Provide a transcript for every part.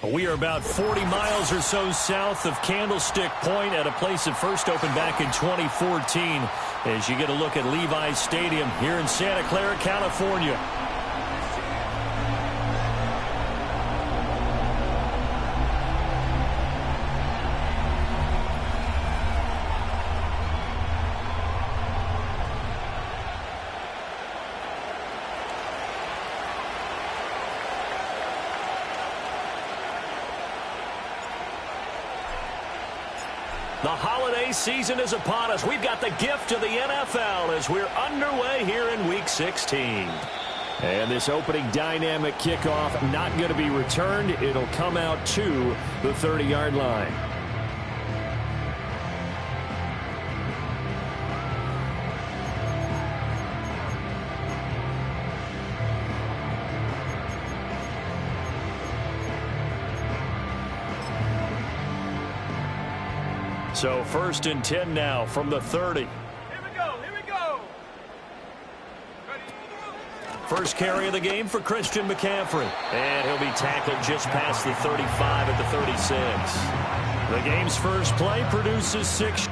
We are about 40 miles or so south of Candlestick Point at a place that first opened back in 2014 as you get a look at Levi's Stadium here in Santa Clara, California. The holiday season is upon us. We've got the gift of the NFL as we're underway here in Week 16. And this opening dynamic kickoff not going to be returned. It'll come out to the 30-yard line. So 1st and 10 now from the 30. Here we go. First carry of the game for Christian McCaffrey. And he'll be tackled just past the 35 at the 36. The game's first play produces 6.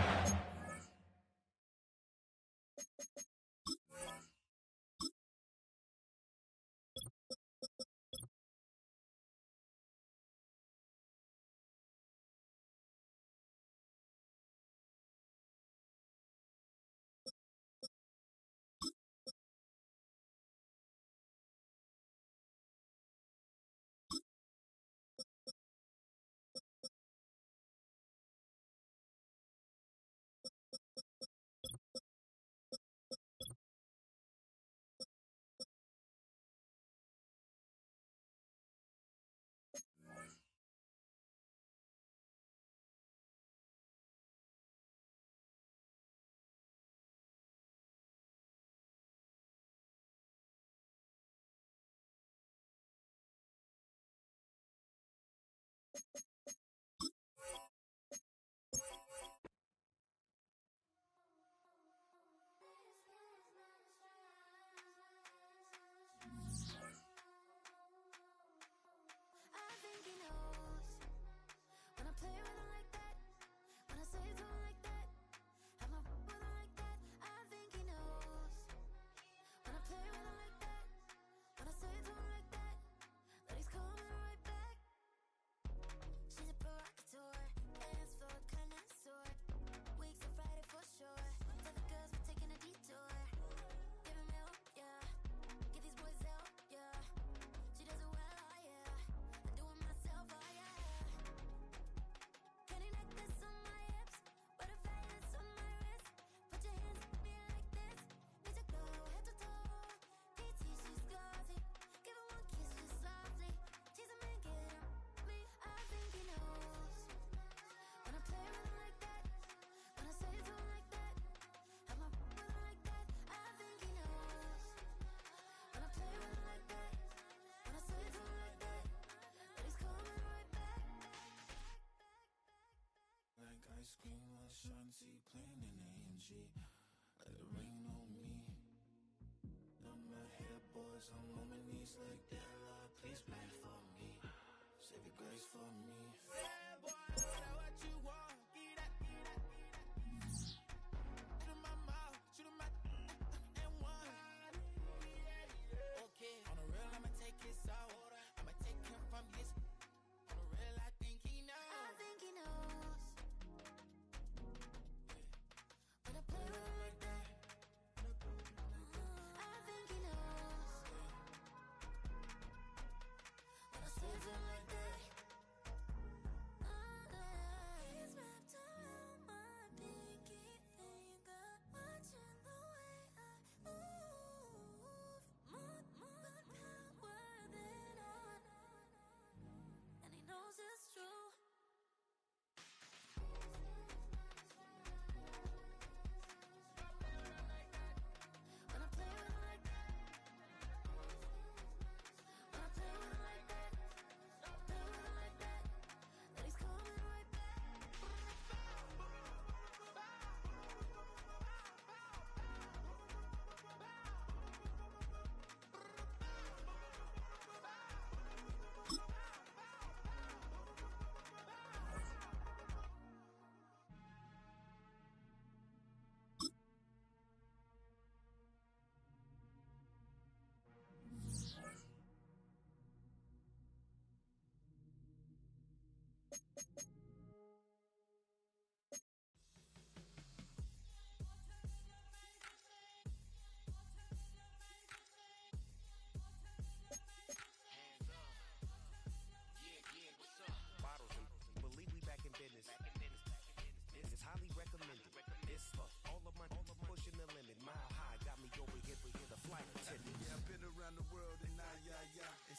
Ice cream, Ashanti, playing in AMG. Let it rain on me. Done my hair, boys, I'm on my knees like that. Lord, please pray for me. Save your grace for me. Yeah, boy, what you want? Get that. Shoot in my mouth, shoot in my and one. Okay, on the real, I'ma take his soul. I'ma take him from his. On the real, I think he knows. I think he knows.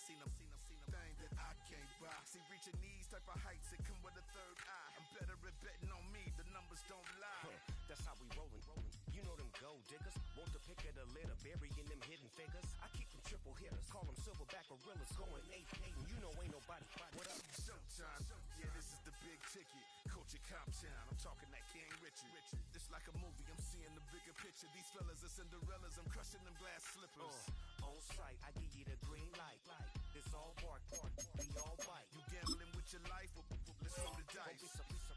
Thing that I can't buy. See, reaching these type of heights, it come with a third eye. I'm better at betting on me, the numbers don't lie. That's how we rollin'. You know them gold diggers. Want to pick at a litter, burying them hidden figures. I keep them triple hitters, call them silverback gorillas, going 8-8, and you know ain't nobody. What up? Showtime, yeah, this is the big ticket. Coach at Comptown, I'm talking that King Richard. This like a movie, I'm seeing the bigger picture. These fellas are Cinderellas, I'm crushing them glass slippers. On sight, I give you the green light. This all part, we all bite. You gambling with your life, or let's roll the dice.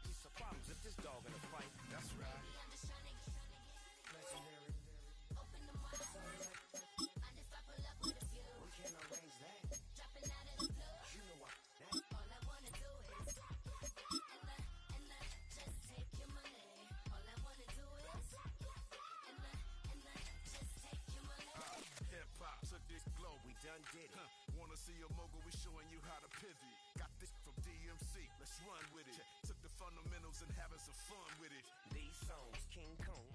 Piece of problems if this dog in a fight. That's right. Legendary. Open the mind. And if I pull up with a few, We can arrange that. dropping out of the blue. You know what? All I wanna do is and I just take your money. All I wanna do is and I just take your money. Hip hop took this globe. We done did it. Wanna see a mogul? We showing you how to pivot. Got this from DMC. Let's run with it. Took the fundamentals and having some fun with it. These songs, King Kong.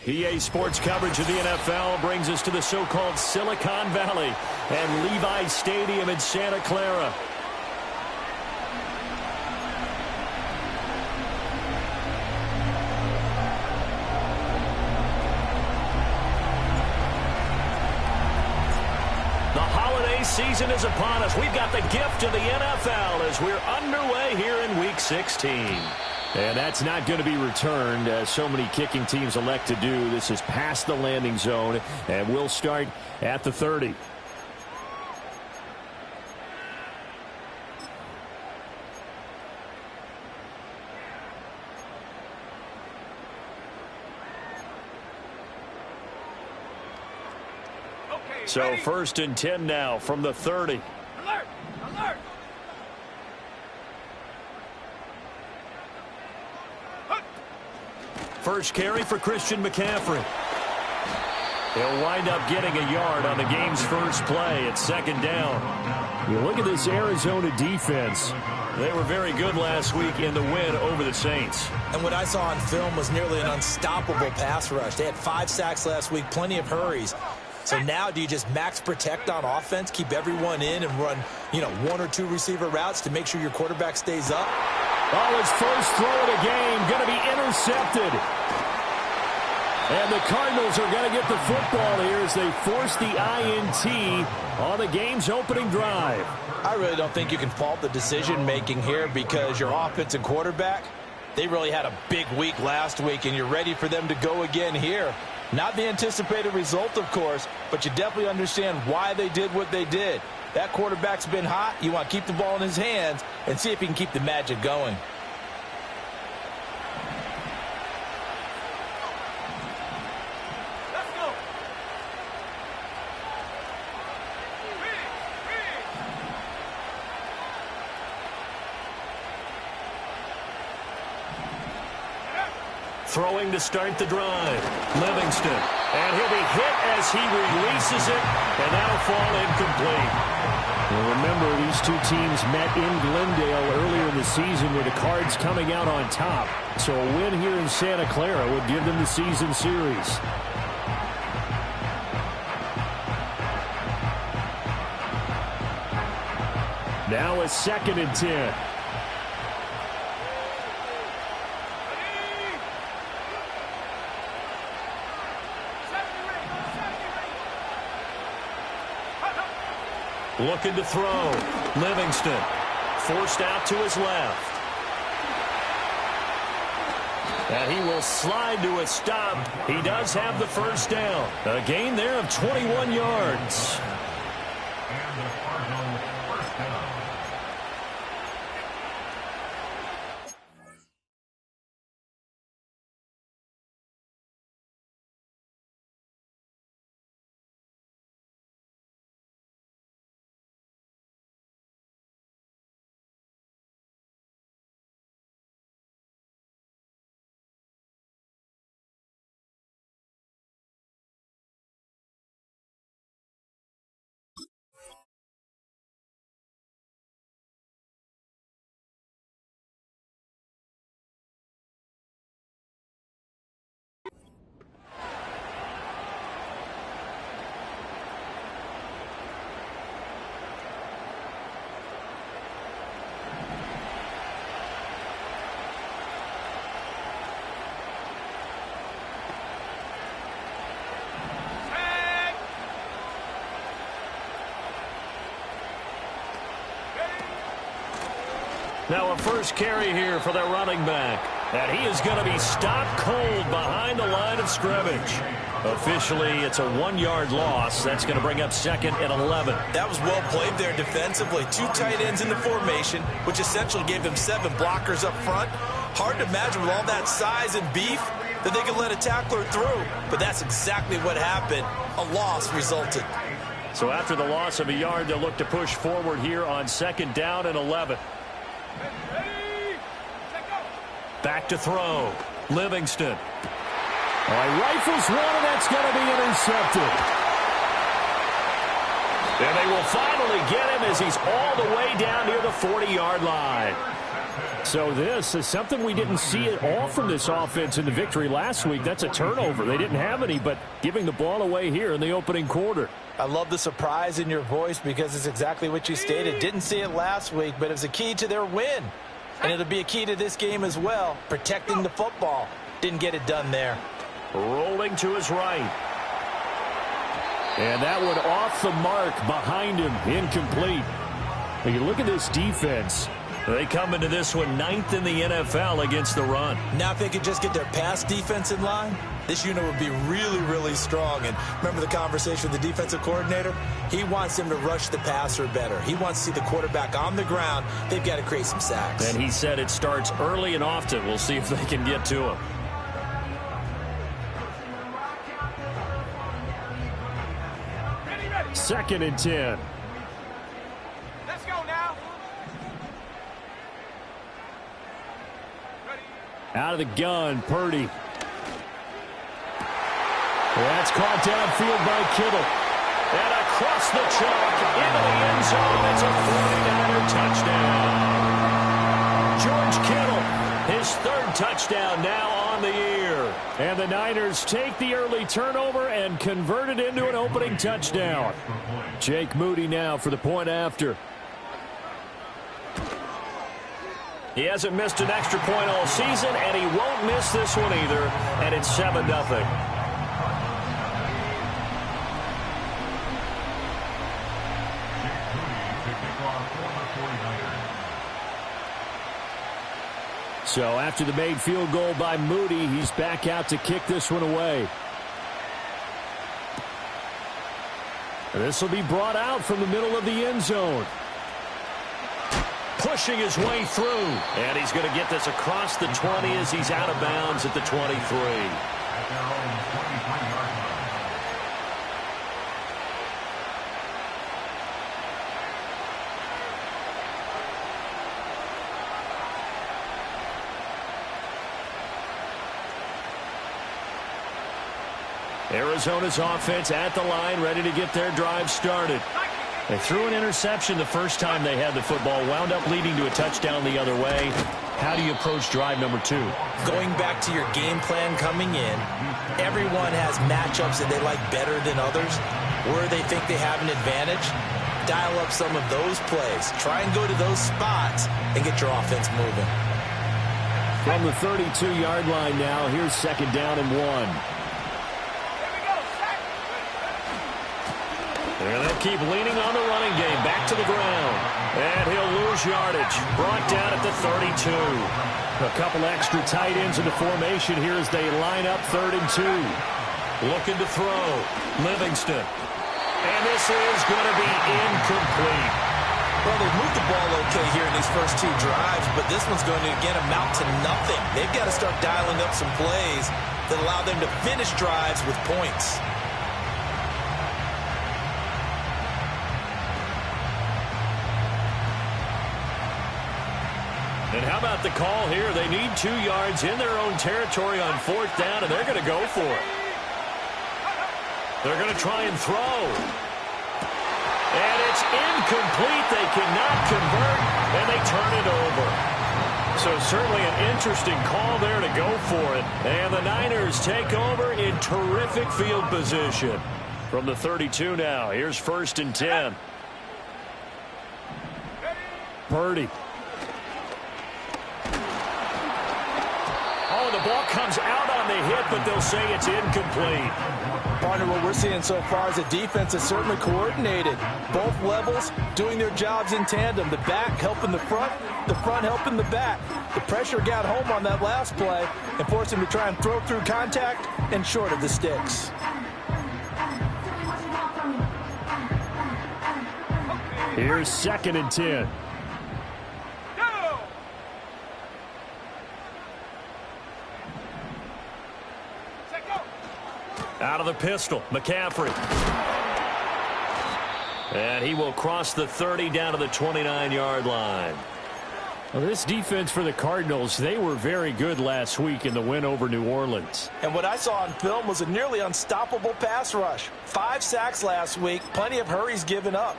EA Sports coverage of the NFL brings us to the so-called Silicon Valley and Levi Stadium in Santa Clara. The holiday season is upon us. We've got the gift of the NFL as we're underway here in Week 16. And that's not going to be returned, as so many kicking teams elect to do. This is past the landing zone, and we'll start at the 30. Okay, So ready? 1st and 10 now from the 30. Alert! Alert! First carry for Christian McCaffrey. He'll wind up getting a yard on the game's first play at 2nd down. You look at this Arizona defense. They were very good last week in the win over the Saints. And what I saw on film was nearly an unstoppable pass rush. They had 5 sacks last week, plenty of hurries. So now do you just max protect on offense, keep everyone in, and run, 1 or 2 receiver routes to make sure your quarterback stays up? Oh, his first throw of the game going to be intercepted. And the Cardinals are going to get the football here as they force the INT on the game's opening drive. I really don't think you can fault the decision-making here because your offense and quarterback, they really had a big week last week, and you're ready for them to go again here. Not the anticipated result, of course, but you definitely understand why they did what they did. That quarterback's been hot. You want to keep the ball in his hands and see if he can keep the magic going. Let's go! Ready! Throwing to start the drive. Livingston. And he'll be hit as he releases it, and that'll fall incomplete. Well, remember, these two teams met in Glendale earlier in the season with the Cards coming out on top. So a win here in Santa Clara would give them the season series. Now a 2nd and 10. Looking to throw. Livingston forced out to his left. And he will slide to a stop. He does have the first down. A gain there of 21 yards. Now a first carry here for their running back. And he is going to be stopped cold behind the line of scrimmage. Officially, it's a 1-yard loss. That's going to bring up 2nd and 11. That was well played there defensively. 2 tight ends in the formation, which essentially gave them 7 blockers up front. Hard to imagine with all that size and beef that they could let a tackler through. But that's exactly what happened. A loss resulted. So after the loss of a yard, they'll look to push forward here on 2nd down and 11. Back to throw. Livingston. Rifles one, and that's going to be intercepted. And they will finally get him as he's all the way down near the 40-yard line. So this is something we didn't see at all from this offense in the victory last week. That's a turnover. They didn't have any, but giving the ball away here in the opening quarter. I love the surprise in your voice because it's exactly what you stated. Didn't see it last week, but it was a key to their win. And it'll be a key to this game as well, protecting the football. Didn't get it done there. Rolling to his right. And that one off the mark behind him, incomplete. When you look at this defense, they come into this one 9th in the NFL against the run. Now if they could just get their pass defense in line, this unit would be really, really strong. And remember the conversation with the defensive coordinator? He wants them to rush the passer better. He wants to see the quarterback on the ground. They've got to create some sacks. And he said it starts early and often. We'll see if they can get to him. Ready. 2nd and 10. Let's go now. Out of the gun, Purdy. That's caught downfield by Kittle. And across the chalk into the end zone. It's a 49er touchdown. George Kittle, his 3rd touchdown now on the year. And the Niners take the early turnover and convert it into an opening touchdown. Jake Moody now for the point after. He hasn't missed an extra point all season, and he won't miss this one either. And it's 7-0. So after the made field goal by Moody, he's back out to kick this one away. This will be brought out from the middle of the end zone. Pushing his way through. And he's going to get this across the 20 as he's out of bounds at the 23. Arizona's offense at the line, ready to get their drive started. They threw an interception the first time they had the football, wound up leading to a touchdown the other way. How do you approach drive number 2? Going back to your game plan coming in, everyone has matchups that they like better than others. Where they think they have an advantage, dial up some of those plays. Try and go to those spots and get your offense moving. From the 32-yard line now, here's 2nd down and 1. And they keep leaning on the running game. Back to the ground. And he'll lose yardage. Brought down at the 32. A couple extra tight ends in the formation here as they line up 3rd and 2. Looking to throw. Livingston. And this is going to be incomplete. Well, they've moved the ball okay here in these first 2 drives, but this one's going to, again, amount to nothing. They've got to start dialing up some plays that allow them to finish drives with points. And how about the call here? They need 2 yards in their own territory on 4th down, and they're going to go for it. They're going to try and throw. And it's incomplete. They cannot convert, and they turn it over. So certainly an interesting call there to go for it. And the Niners take over in terrific field position. From the 32 now, here's 1st and 10. Purdy. Oh, the ball comes out on the hit, but they'll say it's incomplete. partner, what we're seeing so far is a defense that's certainly coordinated. Both levels doing their jobs in tandem. The back helping the front helping the back. The pressure got home on that last play and forced him to try and throw through contact and short of the sticks. Here's 2nd and 10. Out of the pistol, McCaffrey. And he will cross the 30 down to the 29-yard line. Well, this defense for the Cardinals, they were very good last week in the win over New Orleans. And what I saw on film was a nearly unstoppable pass rush. 5 sacks last week, plenty of hurries given up.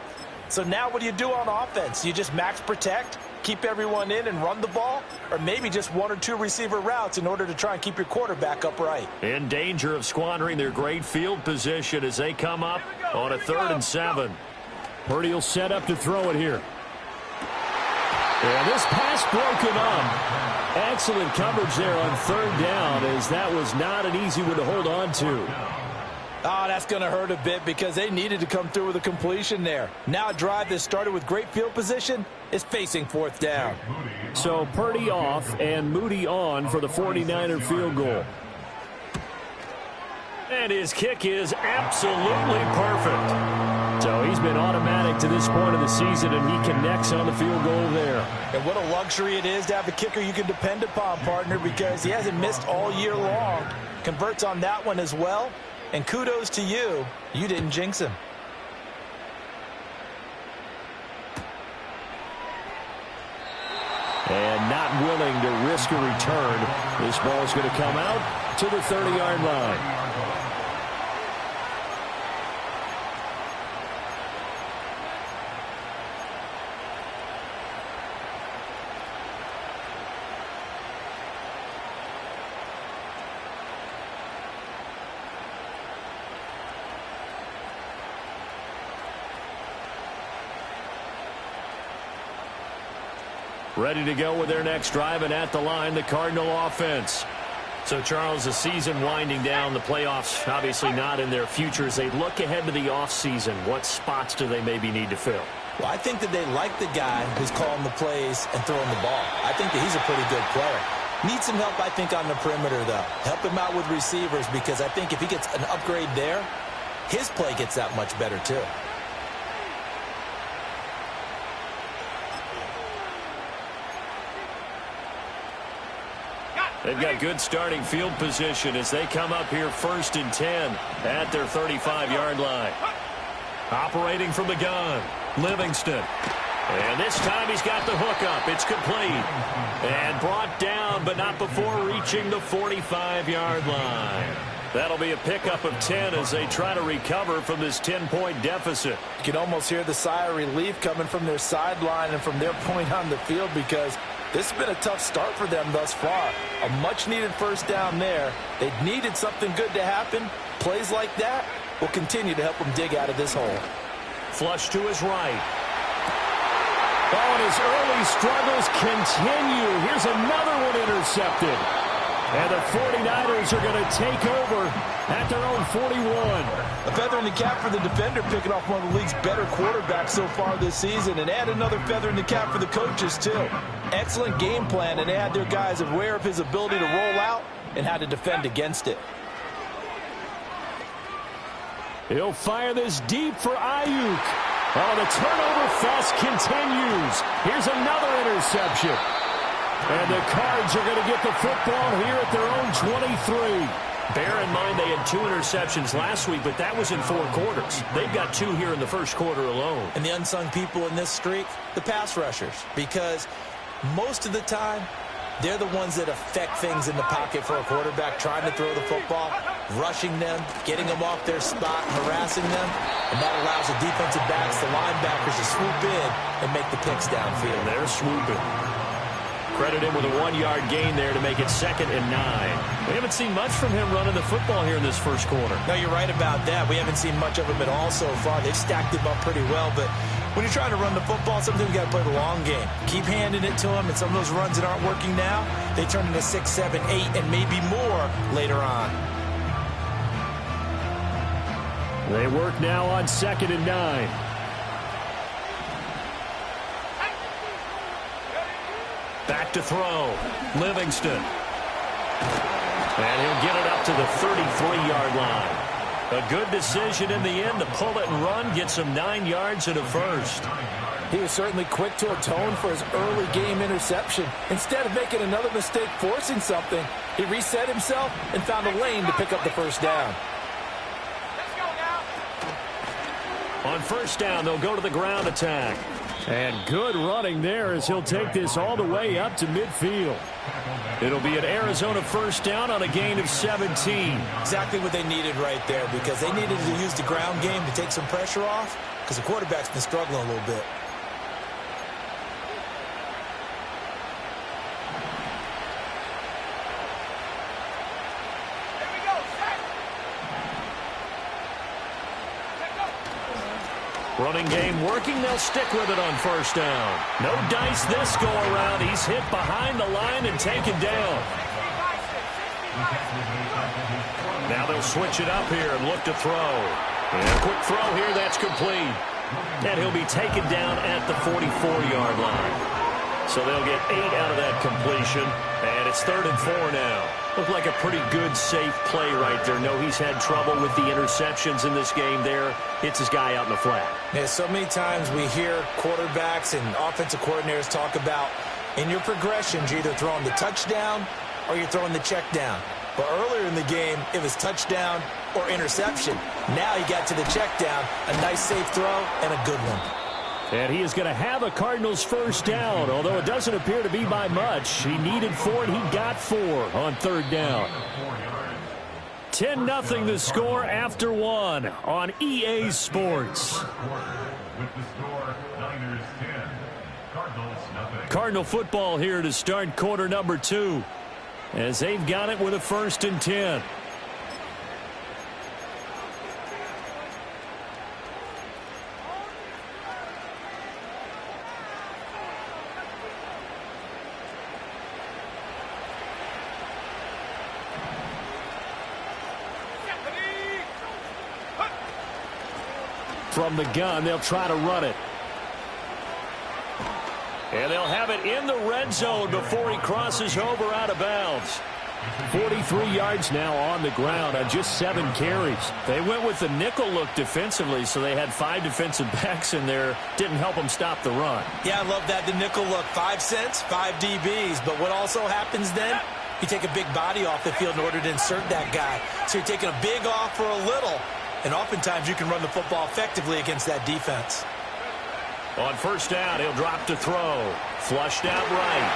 So now what do you do on offense? You just max protect, keep everyone in and run the ball, or maybe just 1 or 2 receiver routes in order to try and keep your quarterback upright. In danger of squandering their great field position as they come up on a 3rd and 7. Purdy will set up to throw it here. And this pass broken up. Excellent coverage there on 3rd down, as that was not an easy one to hold on to. Oh, that's going to hurt a bit because they needed to come through with a completion there. Now a drive that started with great field position is facing 4th down. So Purdy off and Moody on for the 49er field goal. And his kick is absolutely perfect. So he's been automatic to this point of the season, and he connects on the field goal there. And what a luxury it is to have a kicker you can depend upon, partner, because he hasn't missed all year long. Converts on that one as well. And kudos to you. You didn't jinx him. And not willing to risk a return. This ball is going to come out to the 30-yard line. Ready to go with their next drive, and at the line, the Cardinal offense. So, Charles, the season winding down, the playoffs obviously not in their future. As they look ahead to the offseason, what spots do they maybe need to fill? Well, I think that they like the guy who's calling the plays and throwing the ball. I think that he's a pretty good player. Needs some help, I think, on the perimeter, though. Help him out with receivers, because I think if he gets an upgrade there, his play gets that much better, too. They've got good starting field position as they come up here 1st and 10 at their 35-yard line. Operating from the gun, Livingston. And this time he's got the hook up. It's complete. And brought down, but not before reaching the 45-yard line. That'll be a pickup of 10 as they try to recover from this 10-point deficit. You can almost hear the sigh of relief coming from their sideline and from their point on the field, because this has been a tough start for them thus far. A much-needed 1st down there. They needed something good to happen. Plays like that will continue to help them dig out of this hole. Flush to his right. Oh, and his early struggles continue. Here's another one intercepted. And the 49ers are going to take over at their own 41. A feather in the cap for the defender, picking off one of the league's better quarterbacks so far this season. And add another feather in the cap for the coaches, too. Excellent game plan, and they had their guys aware of his ability to roll out and how to defend against it. He'll fire this deep for Ayuk. Oh, the turnover fest continues. Here's another interception. And the Cards are going to get the football here at their own 23. Bear in mind they had 2 interceptions last week, but that was in 4 quarters. They've got 2 here in the 1st quarter alone. And the unsung people in this streak, the pass rushers, because most of the time, they're the ones that affect things in the pocket for a quarterback, trying to throw the football, rushing them, getting them off their spot, harassing them, and that allows the defensive backs, the linebackers, to swoop in and make the picks downfield. They're swooping. Credit him with a 1-yard gain there to make it 2nd and 9. We haven't seen much from him running the football here in this 1st quarter. No, you're right about that. We haven't seen much of him at all so far. They've stacked him up pretty well, but when you're trying to run the football, sometimes you got to play the long game. Keep handing it to him, and some of those runs that aren't working now, they turn into 6, 7, 8, and maybe more later on. They work now on 2nd and 9. Back to throw. Livingston. And he'll get it up to the 33-yard line. A good decision in the end to pull it and run, get some 9 yards and a first. He was certainly quick to atone for his early game interception. Instead of making another mistake forcing something, he reset himself and found a lane to pick up the first down. Let's go now. On first down, they'll go to the ground attack. And good running there as he'll take this all the way up to midfield. It'll be an Arizona first down on a gain of 17. Exactly what they needed right there, because they needed to use the ground game to take some pressure off, because the quarterback's been struggling a little bit. Here we go. Set. Let's go. Running game working. They'll stick with it on first down. No dice this go around. He's hit behind the line and taken down. 65-6. Now they'll switch it up here and look to throw. And a quick throw here. That's complete. And he'll be taken down at the 44-yard line. So they'll get 8 out of that completion. And it's 3rd and 4 now. Looked like a pretty good, safe play right there. No, he's had trouble with the interceptions in this game there. Hits his guy out in the flat. Yeah, so many times we hear quarterbacks and offensive coordinators talk about in your progressions, you're either throwing the touchdown or you're throwing the check down. But earlier in the game, it was touchdown or interception. Now he got to the check down, a nice safe throw, and a good one. And he is going to have a Cardinals first down, although it doesn't appear to be by much. He needed 4, and he got 4 on 3rd down. 10-0 the score after 1 on EA Sports. Cardinal football here to start quarter number 2, as they've got it with a 1st and 10. From the gun, they'll try to run it. And they'll have it in the red zone before he crosses over out of bounds. 43 yards now on the ground on just 7 carries. They went with the nickel look defensively, so they had 5 defensive backs in there. Didn't help them stop the run. Yeah, I love that, the nickel look. 5 cents, 5 DBs. But what also happens then, you take a big body off the field in order to insert that guy. So you're taking a big off for a little. And oftentimes you can run the football effectively against that defense. On first down, he'll drop to throw. Flushed out right.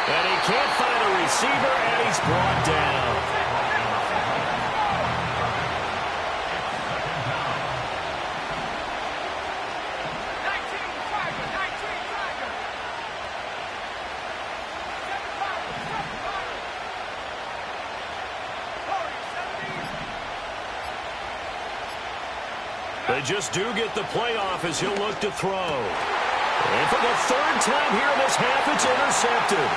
And he can't find a receiver, and he's brought down. They just do get the playoff as he'll look to throw. And for the 3rd time here in this half, it's intercepted.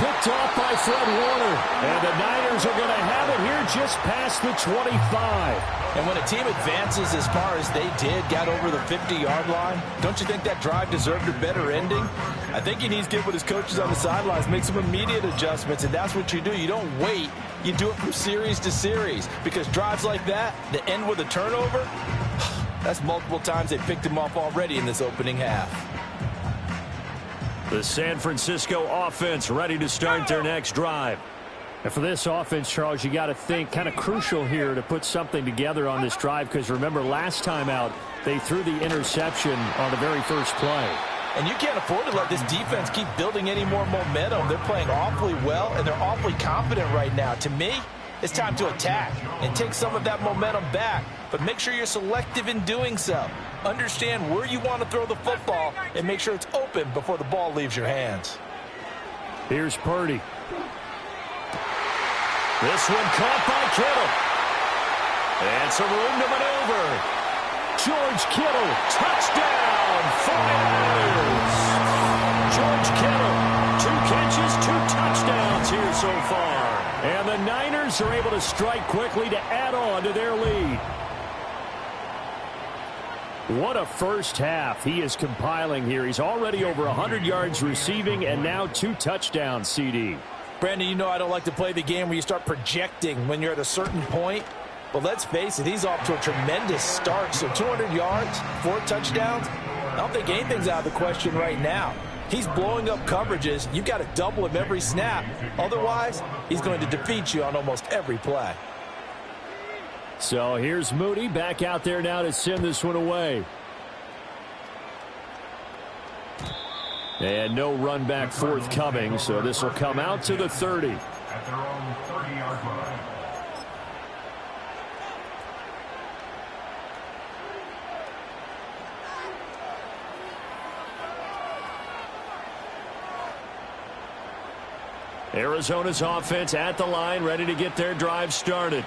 Picked off by Fred Warner. And the Niners are going to have it here just past the 25. And when a team advances as far as they did, got over the 50-yard line, don't you think that drive deserved a better ending? I think he needs to get with his coaches on the sidelines, make some immediate adjustments, and that's what you do. You don't wait. You do it from series to series, because drives like that, that end with a turnover, that's multiple times they picked him off already in this opening half. The San Francisco offense ready to start their next drive. And for this offense, Charles, you got to think kind of crucial here to put something together on this drive, because remember last time out they threw the interception on the very first play. And you can't afford to let this defense keep building any more momentum. They're playing awfully well, and they're awfully confident right now. To me, it's time to attack and take some of that momentum back. But make sure you're selective in doing so. Understand where you want to throw the football and make sure it's open before the ball leaves your hands. Here's Purdy. This one caught by Kittle. And some room to maneuver. George Kittle, touchdown, 49ers. George Kittle, 2 catches, 2 touchdowns here so far. And the Niners are able to strike quickly to add on to their lead. What a first half he is compiling here. He's already over 100 yards receiving and now 2 touchdowns, CD. Brandon, you know I don't like to play the game where you start projecting when you're at a certain point. But let's face it, he's off to a tremendous start. So 200 yards, 4 touchdowns. I don't think anything's out of the question right now. He's blowing up coverages. You got to double him every snap. Otherwise, he's going to defeat you on almost every play. So here's Moody back out there now to send this one away. And no run back forthcoming, so this will come out to the 30. At their own 30-yard line. Arizona's offense at the line, ready to get their drive started.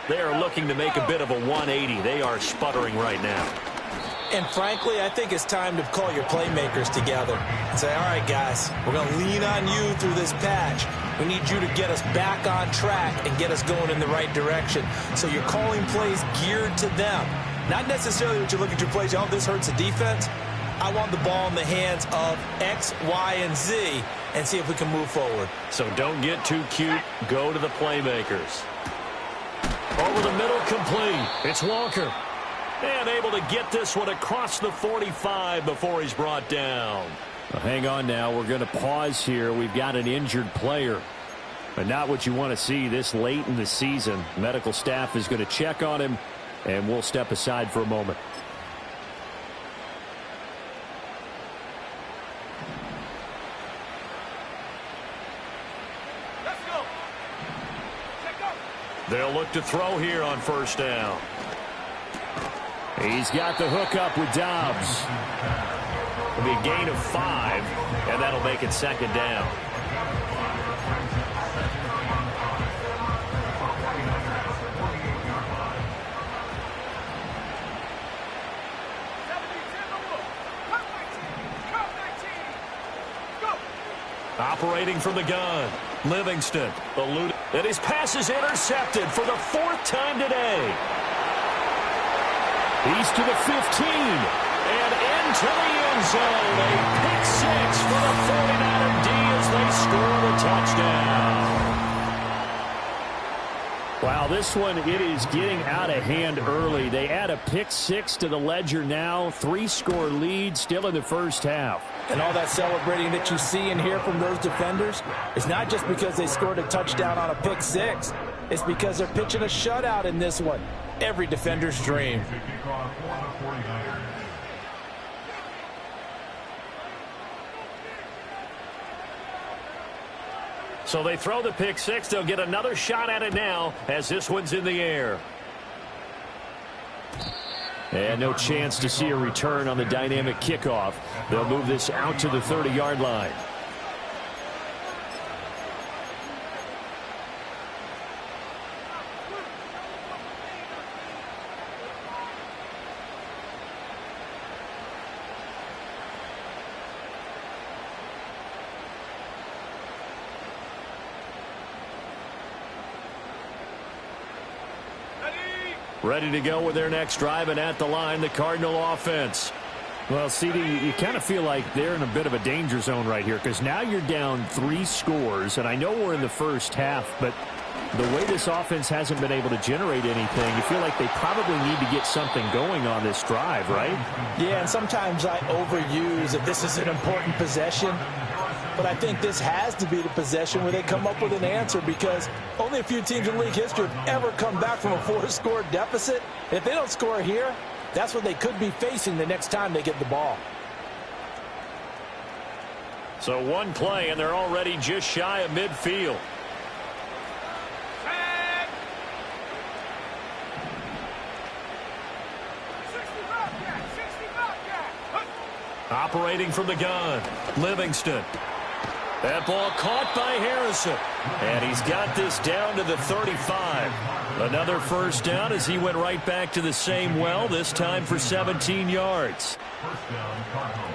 They are looking to make a bit of a 180. They are sputtering right now. And frankly, I think it's time to call your playmakers together and say, all right, guys, we're going to lean on you through this patch. We need you to get us back on track and get us going in the right direction. So you're calling plays geared to them. Not necessarily that you look at your plays, oh, this hurts the defense. I want the ball in the hands of X, Y, and Z and see if we can move forward. So don't get too cute. Go to the playmakers. Over the middle, complete. It's Walker. And able to get this one across the 45 before he's brought down. Well, hang on now. We're going to pause here. We've got an injured player. But not what you want to see this late in the season. Medical staff is going to check on him, and we'll step aside for a moment. They'll look to throw here on first down. He's got the hook up with Dobbs. It'll be a gain of 5, and that'll make it second down. Operating from the gun, Livingston, eluded, and his pass is intercepted for the 4th time today. He's to the 15, and into the end zone. A pick 6 for the 49er D as they score the touchdown. Wow, this one, it is getting out of hand early. They add a pick 6 to the ledger now. 3-score lead still in the first half. And all that celebrating that you see and hear from those defenders is not just because they scored a touchdown on a pick 6. It's because they're pitching a shutout in this one. Every defender's dream. So they throw the pick 6. They'll get another shot at it now as this one's in the air. And no chance to see a return on the dynamic kickoff. They'll move this out to the 30-yard line. Ready to go with their next drive, and at the line, the Cardinal offense. Well, CD, you kind of feel like they're in a bit of a danger zone right here because now you're down 3 scores, and I know we're in the first half, but the way this offense hasn't been able to generate anything, you feel like they probably need to get something going on this drive, right? Yeah, and sometimes I overuse that this is an important possession. But I think this has to be the possession where they come up with an answer because only a few teams in league history have ever come back from a 4-score deficit. And if they don't score here, that's what they could be facing the next time they get the ball. So one play, and they're already just shy of midfield. Operating from the gun, Livingston. That ball caught by Harrison. And he's got this down to the 35. Another first down as he went right back to the same well, this time for 17 yards. First down, Cardinals.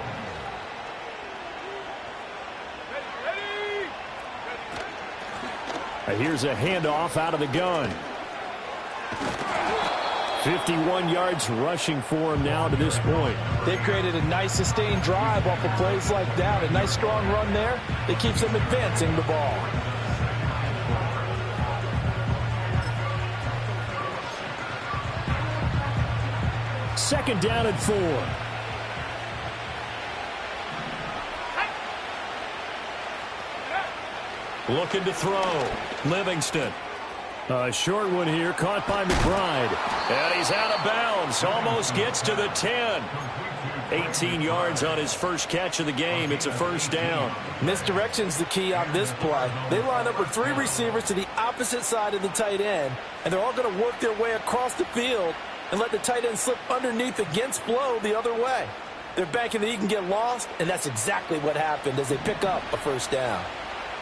Here's a handoff out of the gun. 51 yards rushing for him now to this point. They've created a nice sustained drive off of plays like that. A nice strong run there that keeps them advancing the ball. Second down and 4. Looking to throw. Livingston. A short one here, caught by McBride. And he's out of bounds. Almost gets to the 10. 18 yards on his first catch of the game. It's a first down. Misdirection's the key on this play. They line up with 3 receivers to the opposite side of the tight end, and they're all going to work their way across the field and let the tight end slip underneath against flow the other way. They're banking that he can get lost, and that's exactly what happened as they pick up a first down.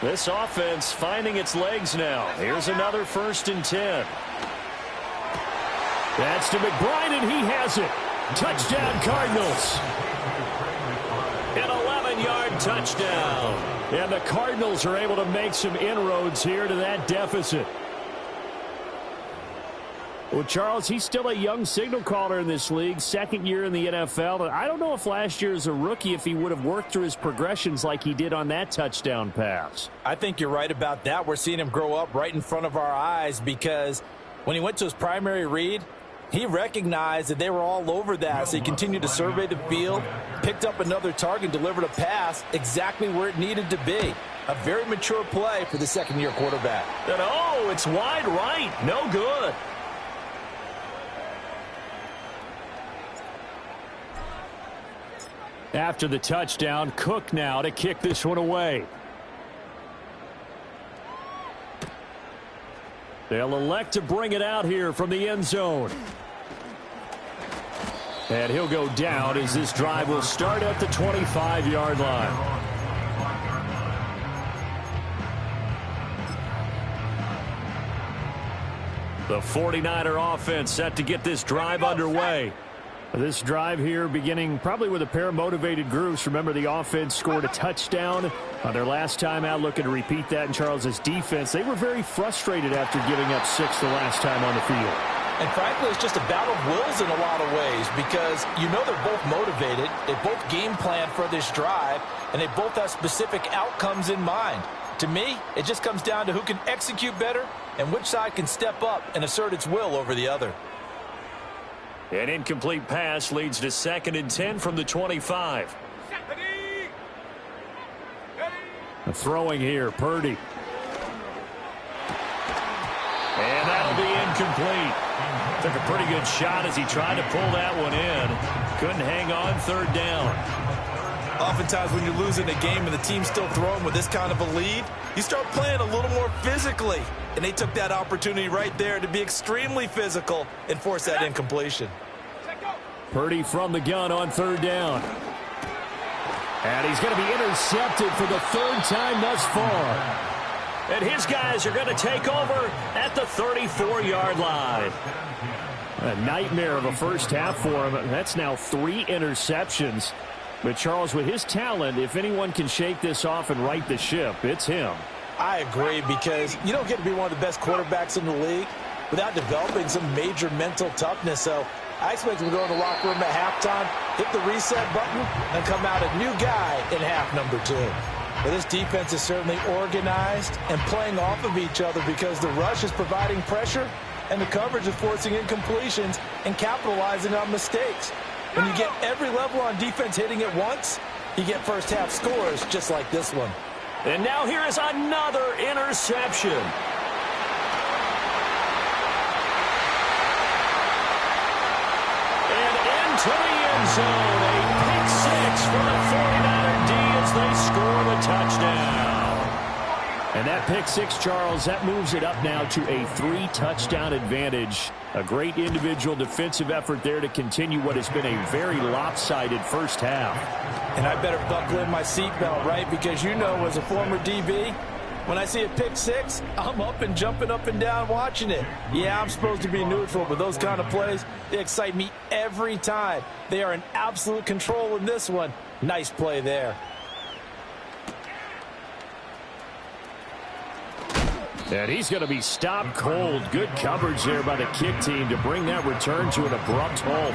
This offense finding its legs now. Here's another 1st and 10. That's to McBride, and he has it. Touchdown, Cardinals. An 11-yard touchdown. And the Cardinals are able to make some inroads here to that deficit. Well, Charles, he's still a young signal caller in this league, second year in the NFL. I don't know if last year as a rookie, if he would have worked through his progressions like he did on that touchdown pass. I think you're right about that. We're seeing him grow up right in front of our eyes because when he went to his primary read, he recognized that they were all over that, so he continued to survey the field, picked up another target, delivered a pass exactly where it needed to be. A very mature play for the second-year quarterback. And oh, it's wide right. No good. After the touchdown, Cook now to kick this one away. They'll elect to bring it out here from the end zone. And he'll go down as this drive will start at the 25-yard line. The 49er offense set to get this drive underway. This drive here beginning probably with a pair of motivated groups. Remember, the offense scored a touchdown on their last time out, looking to repeat that in Charles's defense. They were very frustrated after giving up 6 the last time on the field. And frankly, it's just a battle of wills in a lot of ways because you know they're both motivated. They both game plan for this drive, and they both have specific outcomes in mind. To me, it just comes down to who can execute better and which side can step up and assert its will over the other. An incomplete pass leads to 2nd and 10 from the 25. Throwing here, Purdy. And that'll be incomplete. Took a pretty good shot as he tried to pull that one in. Couldn't hang on 3rd down. Oftentimes when you're losing a game and the team's still throwing with this kind of a lead, you start playing a little more physically. And they took that opportunity right there to be extremely physical and force that incompletion. Purdy from the gun on 3rd down. And he's going to be intercepted for the 3rd time thus far. And his guys are going to take over at the 34-yard line. A nightmare of a first half for him. That's now 3 interceptions. But Charles, with his talent, if anyone can shake this off and right the ship, it's him. I agree, because you don't get to be one of the best quarterbacks in the league without developing some major mental toughness. So I expect him to go in the locker room at halftime, hit the reset button, and come out a new guy in half number 2. But this defense is certainly organized and playing off of each other because the rush is providing pressure and the coverage is forcing incompletions and capitalizing on mistakes. When you get every level on defense hitting at once, you get first half scores just like this one. And now here is another interception. And into the end zone. A pick 6 for the 49er D as they score the touchdown. And that pick 6, Charles, that moves it up now to a 3-touchdown advantage. A great individual defensive effort there to continue what has been a very lopsided first half. And I better buckle in my seatbelt, right? Because you know, as a former DB, when I see a pick 6, I'm up and jumping up and down watching it. Yeah, I'm supposed to be neutral, but those kind of plays, they excite me every time. They are in absolute control in this one. Nice play there. And he's going to be stopped cold. Good coverage there by the kick team to bring that return to an abrupt halt.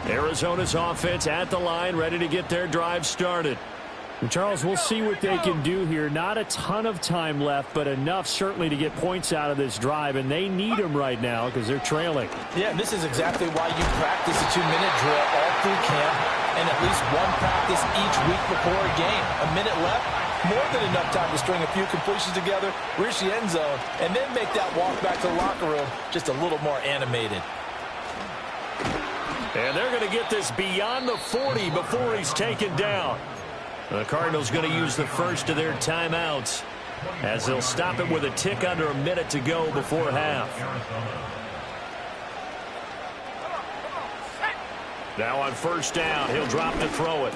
Arizona's offense at the line, ready to get their drive started. And Charles, we'll see what they can do here. Not a ton of time left, but enough certainly to get points out of this drive, and they need them right now because they're trailing. Yeah, and this is exactly why you practice a 2-minute drill all through camp and at least one practice each week before a game. A minute left, more than enough time to string a few completions together, reach the end zone, and then make that walk back to the locker room just a little more animated. And they're going to get this beyond the 40 before he's taken down. The Cardinals going to use the first of their timeouts as they'll stop it with a tick under a minute to go before half. Now on first down, he'll drop to throw it.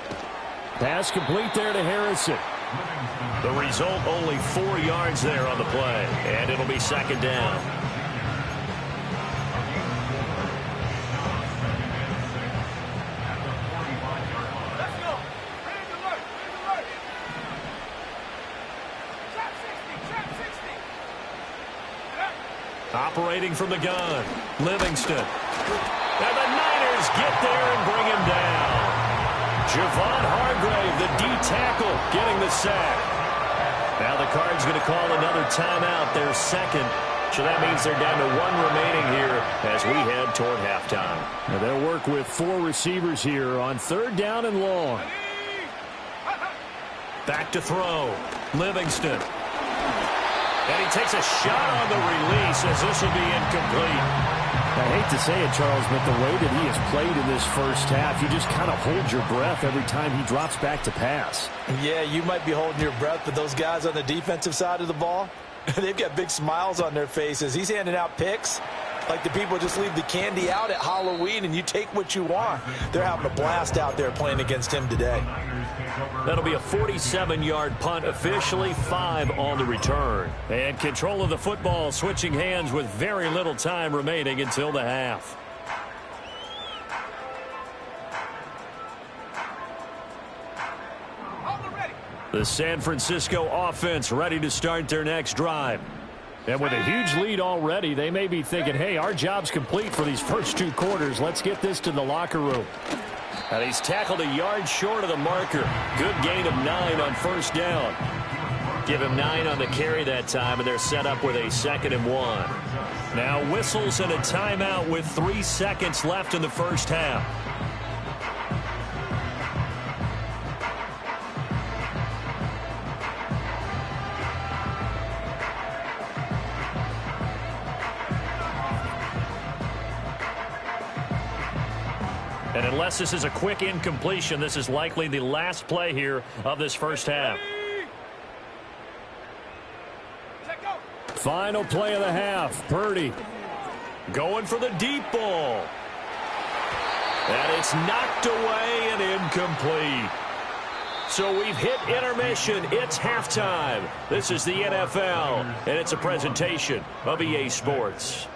Pass complete there to Harrison. The result, only 4 yards there on the play, and it'll be second down. Operating from the gun, Livingston. And the Niners get there and bring him down. Javon Hargrave, the D-tackle, getting the sack. Now the Cards going to call another timeout, their second. So that means they're down to 1 remaining here as we head toward halftime. Now they'll work with 4 receivers here on third down and long. Back to throw, Livingston. And he takes a shot on the release as this will be incomplete. I hate to say it, Charles, but the way that he has played in this first half, you just kind of hold your breath every time he drops back to pass. Yeah, you might be holding your breath, but those guys on the defensive side of the ball, they've got big smiles on their faces. He's handing out picks like the people just leave the candy out at Halloween and you take what you want. They're having a blast out there playing against him today. That'll be a 47-yard punt, officially 5 on the return. And control of the football switching hands with very little time remaining until the half. The San Francisco offense ready to start their next drive. And with a huge lead already, they may be thinking, hey, our job's complete for these first 2 quarters. Let's get this to the locker room. And he's tackled a yard short of the marker. Good gain of 9 on first down. Give him 9 on the carry that time, and they're set up with a 2nd and 1. Now whistles and a timeout with 3 seconds left in the first half. And unless this is a quick incompletion, this is likely the last play here of this first half. Final play of the half. Purdy going for the deep ball. And it's knocked away and incomplete. So we've hit intermission. It's halftime. This is the NFL, and it's a presentation of EA Sports.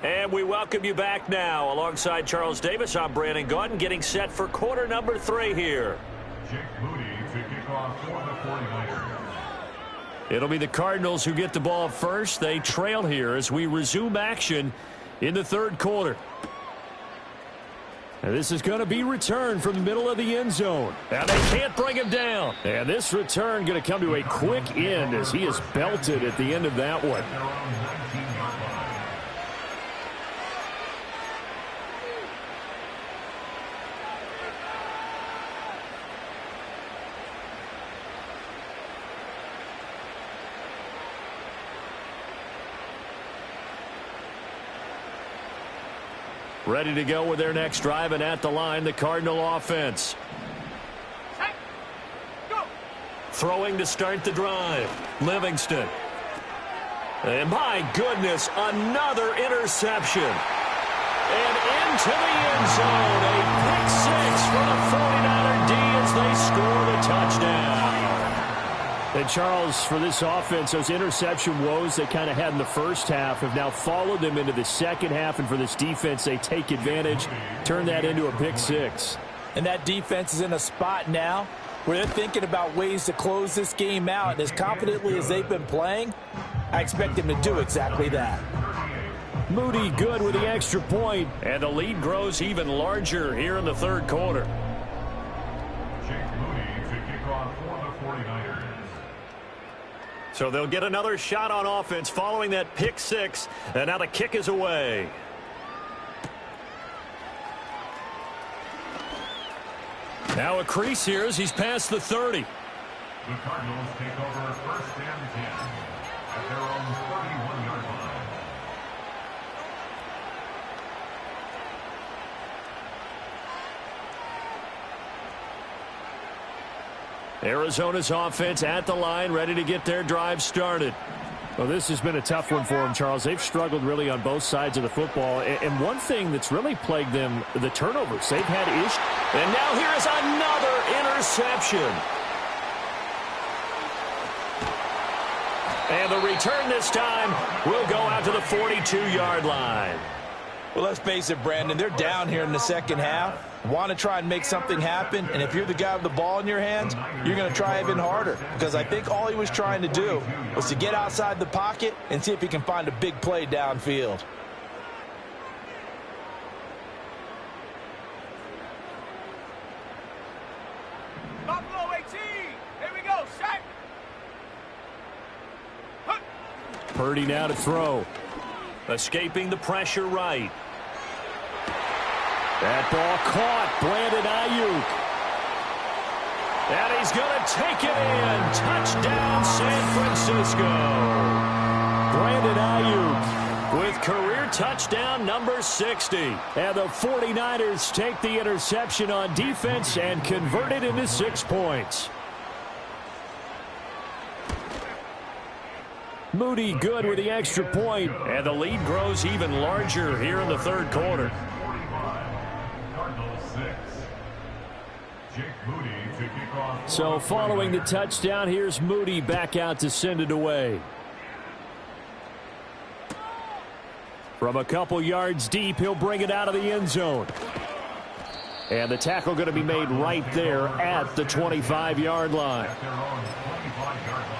And we welcome you back now. Alongside Charles Davis, I'm Brandon Gaudin, getting set for quarter number 3 here. Jake Moody to kick off for the 49ers. It'll be the Cardinals who get the ball first. They trail here as we resume action in the third quarter. And this is going to be returned from the middle of the end zone. And they can't bring him down. And this return going to come to a quick end as he is belted at the end of that one. They're on 19-yard line. Ready to go with their next drive, and at the line, the Cardinal offense. Throwing to start the drive, Livingston. And my goodness, another interception. And into the end zone, a pick six for the 49er D as they score the touchdown. And Charles, for this offense, those interception woes they kind of had in the first half have now followed them into the second half. And for this defense, they take advantage, turn that into a pick six. And that defense is in a spot now where they're thinking about ways to close this game out. And as confidently as they've been playing, I expect them to do exactly that. Moody good with the extra point. And the lead grows even larger here in the third quarter. Jake Moody to kick off for the 49ers. So they'll get another shot on offense following that pick six. And now the kick is away. Now a crease here as he's past the 30. The Cardinals take over first and 10 at their own 31-yard line. Arizona's offense at the line, ready to get their drive started. Well, this has been a tough one for them, Charles. They've struggled really on both sides of the football. And one thing that's really plagued them, the turnovers. They've had issues. And now here is another interception. And the return this time will go out to the 42-yard line. Well, let's face it, Brandon, they're down here in the second half. Want to try and make something happen, and if you're the guy with the ball in your hands, you're going to try even harder, because I think all he was trying to do was to get outside the pocket and see if he can find a big play downfield. Buffalo 18. Here we go. Shot. Purdy now to throw. Escaping the pressure right. That ball caught. Brandon Ayuk. And he's going to take it in. Touchdown, San Francisco. Brandon Ayuk with career touchdown number 60. And the 49ers take the interception on defense and convert it into 6 points. Moody good with the extra point. And the lead grows even larger here in the third quarter. 45, Cardinals 6. Jake Moody to kick off. So following the touchdown, here's Moody back out to send it away. From a couple yards deep, he'll bring it out of the end zone. And the tackle going to be made right there at the 25-yard line. At their own 25-yard line.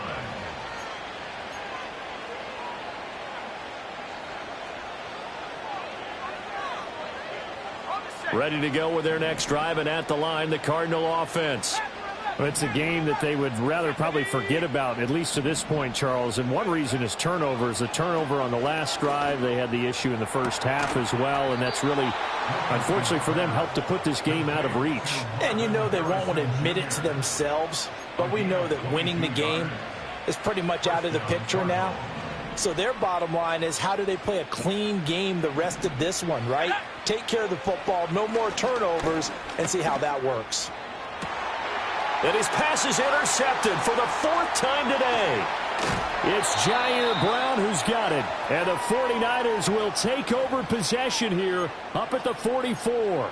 Ready to go with their next drive, and at the line, the Cardinal offense. Well, it's a game that they would rather probably forget about, at least to this point, Charles. And one reason is turnovers. The turnover on the last drive, they had the issue in the first half as well, and that's really, unfortunately for them, helped to put this game out of reach. And you know they won't want to admit it to themselves, but we know that winning the game is pretty much out of the picture now. So their bottom line is, how do they play a clean game the rest of this one, right? Take care of the football, no more turnovers, and see how that works. And his pass is intercepted for the 4th time today. It's Jair Brown who's got it. And the 49ers will take over possession here up at the 44.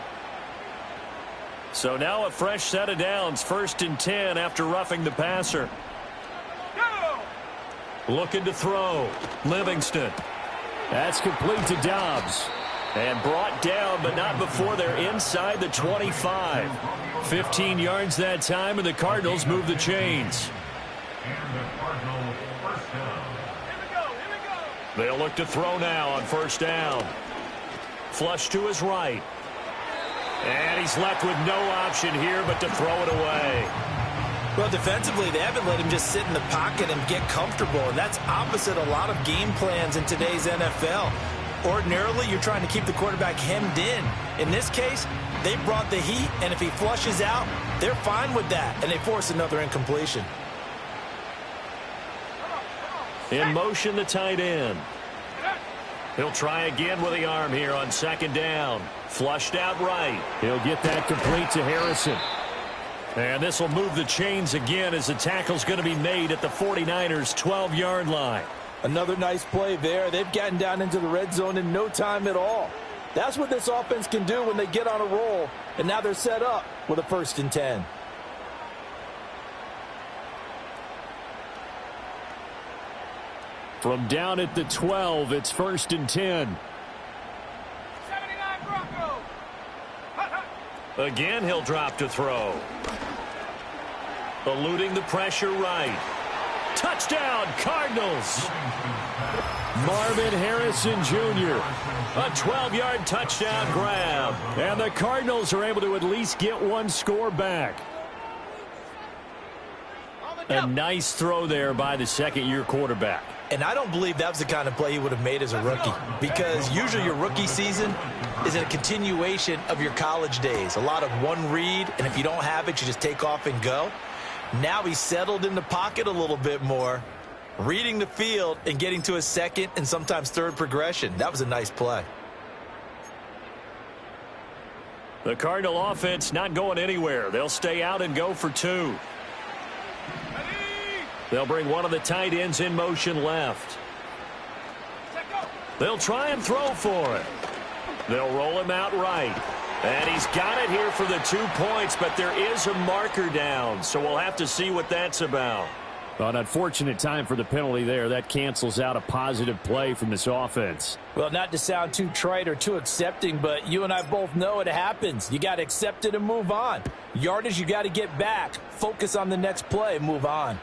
So now a fresh set of downs, 1st and 10 after roughing the passer. Looking to throw. Livingston. That's complete to Dobbs. And brought down, but not before they're inside the 25. 15 yards that time, and the Cardinals move the chains. And the Cardinals first down. They'll look to throw now on 1st down. Flush to his right. And he's left with no option here but to throw it away. Well, defensively, they haven't let him just sit in the pocket and get comfortable, and that's opposite a lot of game plans in today's NFL. Ordinarily, you're trying to keep the quarterback hemmed in. In this case, they brought the heat, and if he flushes out, they're fine with that, and they force another incompletion. In motion, the tight end. He'll try again with the arm here on 2nd down. Flushed out right. He'll get that complete to Harrison. And this will move the chains again as the tackle's going to be made at the 49ers' 12-yard line. Another nice play there. They've gotten down into the red zone in no time at all. That's what this offense can do when they get on a roll, and now they're set up with a 1st and 10. From down at the 12, it's 1st and 10. 79 Broncos. Again, he'll drop to throw. Eluding the pressure right. Touchdown, Cardinals. Marvin Harrison Jr. A 12-yard touchdown grab. And the Cardinals are able to at least get one score back. A nice throw there by the second-year quarterback. And I don't believe that was the kind of play he would have made as a rookie, because usually your rookie season is a continuation of your college days. A lot of one read, and if you don't have it, you just take off and go. Now he's settled in the pocket a little bit more, reading the field and getting to a second and sometimes third progression. That was a nice play. The Cardinal offense not going anywhere. They'll stay out and go for 2. They'll bring one of the tight ends in motion left. They'll try and throw for it. They'll roll him out right. And he's got it here for the 2 points, but there is a marker down, so we'll have to see what that's about. An unfortunate time for the penalty there. That cancels out a positive play from this offense. Well, not to sound too trite or too accepting, but you and I both know it happens. You got to accept it and move on. Yardage, you got to get back. Focus on the next play and move on.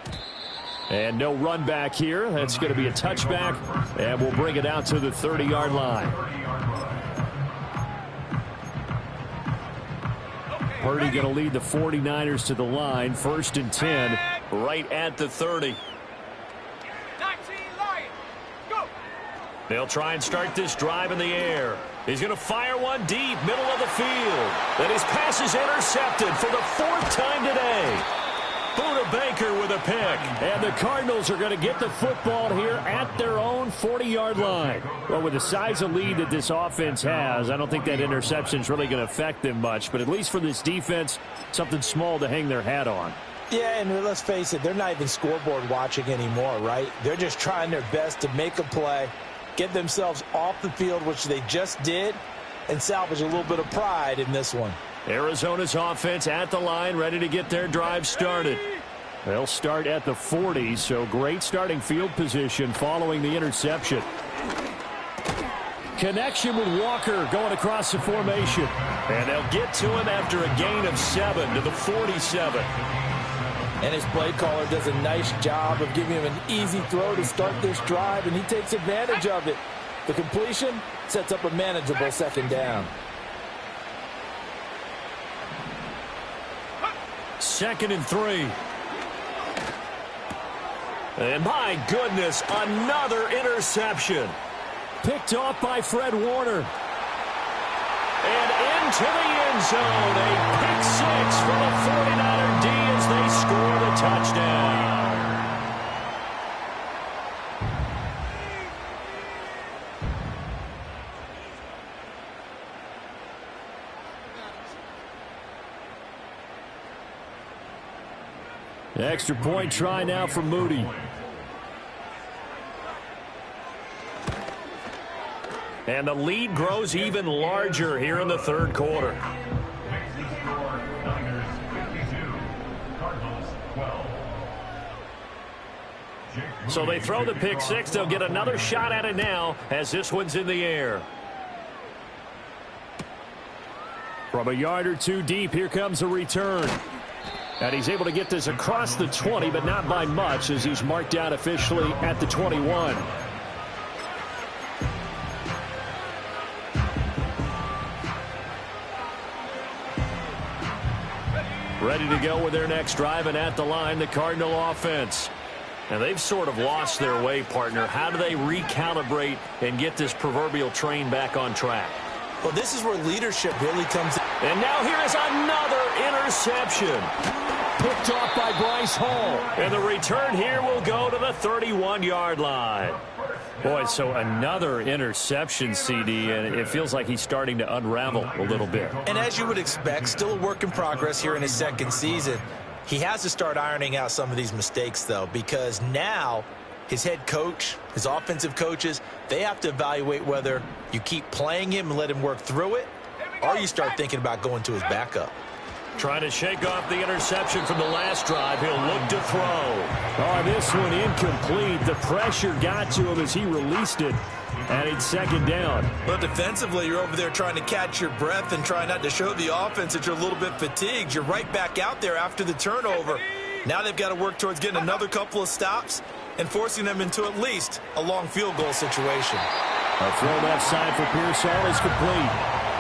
And no run back here. That's going to be a touchback, and we'll bring it out to the 30-yard line. Purdy going to lead the 49ers to the line. 1st and 10. Right at the 30. 19 Lions. Go. They'll try and start this drive in the air. He's going to fire one deep, middle of the field. And his pass is intercepted for the 4th time today. Buda Baker with a pick. And the Cardinals are going to get the football here at their own 40-yard line. Well, with the size of lead that this offense has, I don't think that interception is really going to affect them much. But at least for this defense, something small to hang their hat on. Yeah, and let's face it, they're not even scoreboard watching anymore, right? They're just trying their best to make a play, get themselves off the field, which they just did, and salvage a little bit of pride in this one. Arizona's offense at the line, ready to get their drive started. They'll start at the 40, so great starting field position following the interception. Connection with Walker going across the formation. And they'll get to him after a gain of 7 to the 47. And his play caller does a nice job of giving him an easy throw to start this drive, and he takes advantage of it. The completion sets up a manageable 2nd down. 2nd and 3. And my goodness, another interception. Picked off by Fred Warner. And into the end zone. A pick 6 for the 49er D as they score the touchdown. Extra point try now for Moody. And the lead grows even larger here in the 3rd quarter. So they throw the pick 6. They'll get another shot at it now as this one's in the air. From a yard or 2 deep, here comes a return. And he's able to get this across the 20, but not by much, as he's marked out officially at the 21. Ready to go with their next drive, and at the line, the Cardinal offense. And they've sort of lost their way, partner. How do they recalibrate and get this proverbial train back on track? Well, this is where leadership really comes in. And now here is another interception. Picked off by Bryce Hall. And the return here will go to the 31-yard line. Boy, so another interception, CD, and it feels like he's starting to unravel a little bit. And as you would expect, still a work in progress here in his 2nd season. He has to start ironing out some of these mistakes, though, because now his head coach, his offensive coaches, they have to evaluate whether you keep playing him and let him work through it, or you start thinking about going to his backup. Trying to shake off the interception from the last drive. He'll look to throw. Oh, this one incomplete. The pressure got to him as he released it. And it's second down. But defensively, you're over there trying to catch your breath and try not to show the offense that you're a little bit fatigued. You're right back out there after the turnover. Now they've got to work towards getting another couple of stops and forcing them into at least a long field goal situation. A throw left side for Pearsall is complete.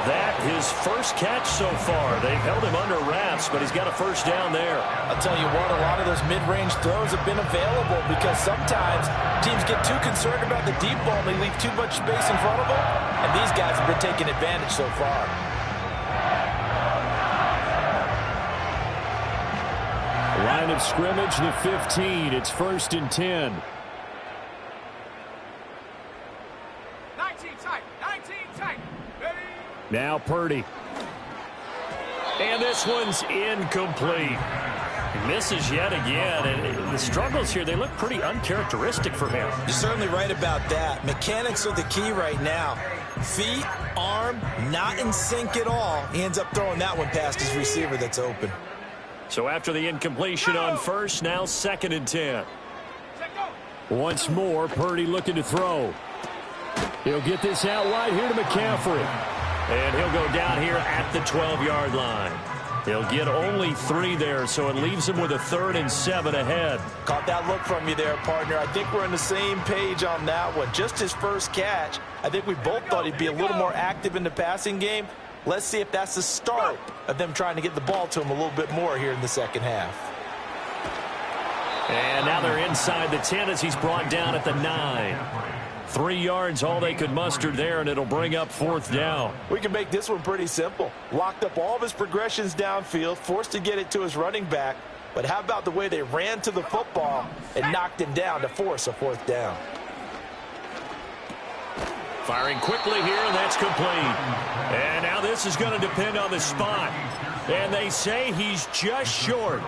That his first catch so far. They've held him under wraps, but he's got a first down there. I'll tell you what, a lot of those mid-range throws have been available because sometimes teams get too concerned about the deep ball and they leave too much space in front of them, and these guys have been taking advantage so far. Line of scrimmage, the 15. It's 1st and 10. 19 tight. 19 tight. Ready? Now Purdy. And this one's incomplete. He misses yet again. And the struggles here, they look pretty uncharacteristic for him. You're certainly right about that. Mechanics are the key right now. Feet, arm, not in sync at all. He ends up throwing that one past his receiver that's open. So after the incompletion on first, now 2nd and 10. Set go. Once more, Purdy looking to throw. He'll get this out wide here to McCaffrey. And he'll go down here at the 12-yard line. He'll get only 3 there, so it leaves him with a 3rd and 7 ahead. Caught that look from you there, partner. I think we're on the same page on that one. Just his first catch. I think we both thought he'd be a little more active in the passing game. Let's see if that's the start of them trying to get the ball to him a little bit more here in the second half. And now they're inside the 10 as he's brought down at the 9. 3 yards, all they could muster there, and it'll bring up 4th down. We can make this one pretty simple. Locked up all of his progressions downfield, forced to get it to his running back. But how about the way they ran to the football and knocked him down to force a 4th down? Firing quickly here, and that's complete. And now this is going to depend on the spot. And they say he's just short.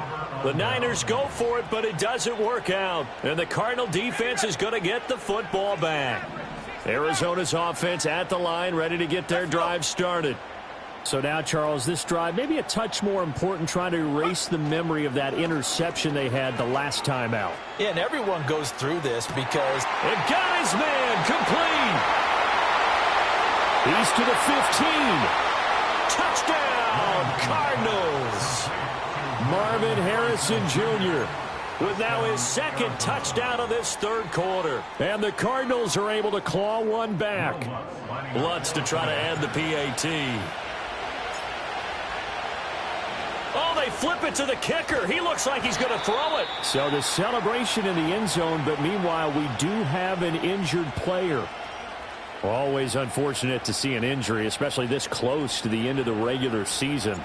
The Niners go for it, but it doesn't work out. And the Cardinal defense is going to get the football back. Arizona's offense at the line, ready to get their drive started. So now, Charles, this drive may be a touch more important, trying to erase the memory of that interception they had the last time out. Yeah, and everyone goes through this because it got his man complete. He's to the 15. Touchdown, Cardinals. Marvin Harrison Jr. with now his 2nd touchdown of this 3rd quarter. And the Cardinals are able to claw one back. Lutz to try to add the PAT. Oh, they flip it to the kicker. He looks like he's going to throw it. So the celebration in the end zone, but meanwhile we do have an injured player. Always unfortunate to see an injury, especially this close to the end of the regular season.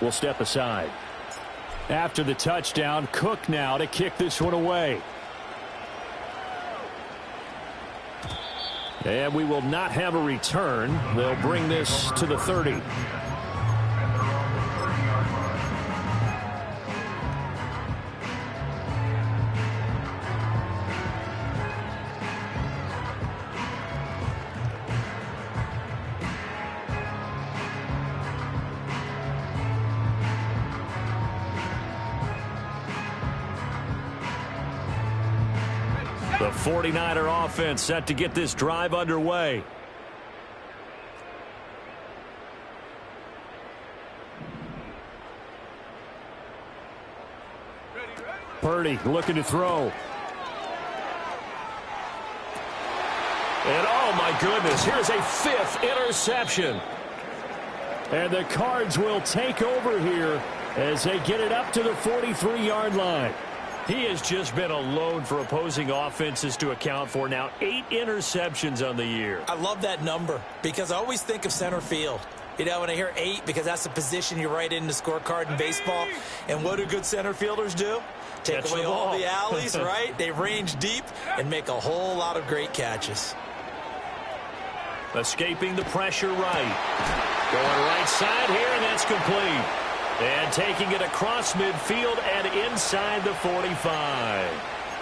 We'll step aside. After the touchdown, Cook now to kick this one away. And we will not have a return. They'll bring this to the 30. The 49er offense set to get this drive underway. Purdy looking to throw. And oh my goodness, here's a 5th interception. And the Cards will take over here as they get it up to the 43-yard line. He has just been a load for opposing offenses to account for. Now 8 interceptions on the year. I love that number because I always think of center field. You know, when I hear 8, because that's the position you write in the scorecard in baseball. And what do good center fielders do? Take away all the alleys, right? They range deep and make a whole lot of great catches. Escaping the pressure right. Going right side here, and that's complete. And taking it across midfield and inside the 45.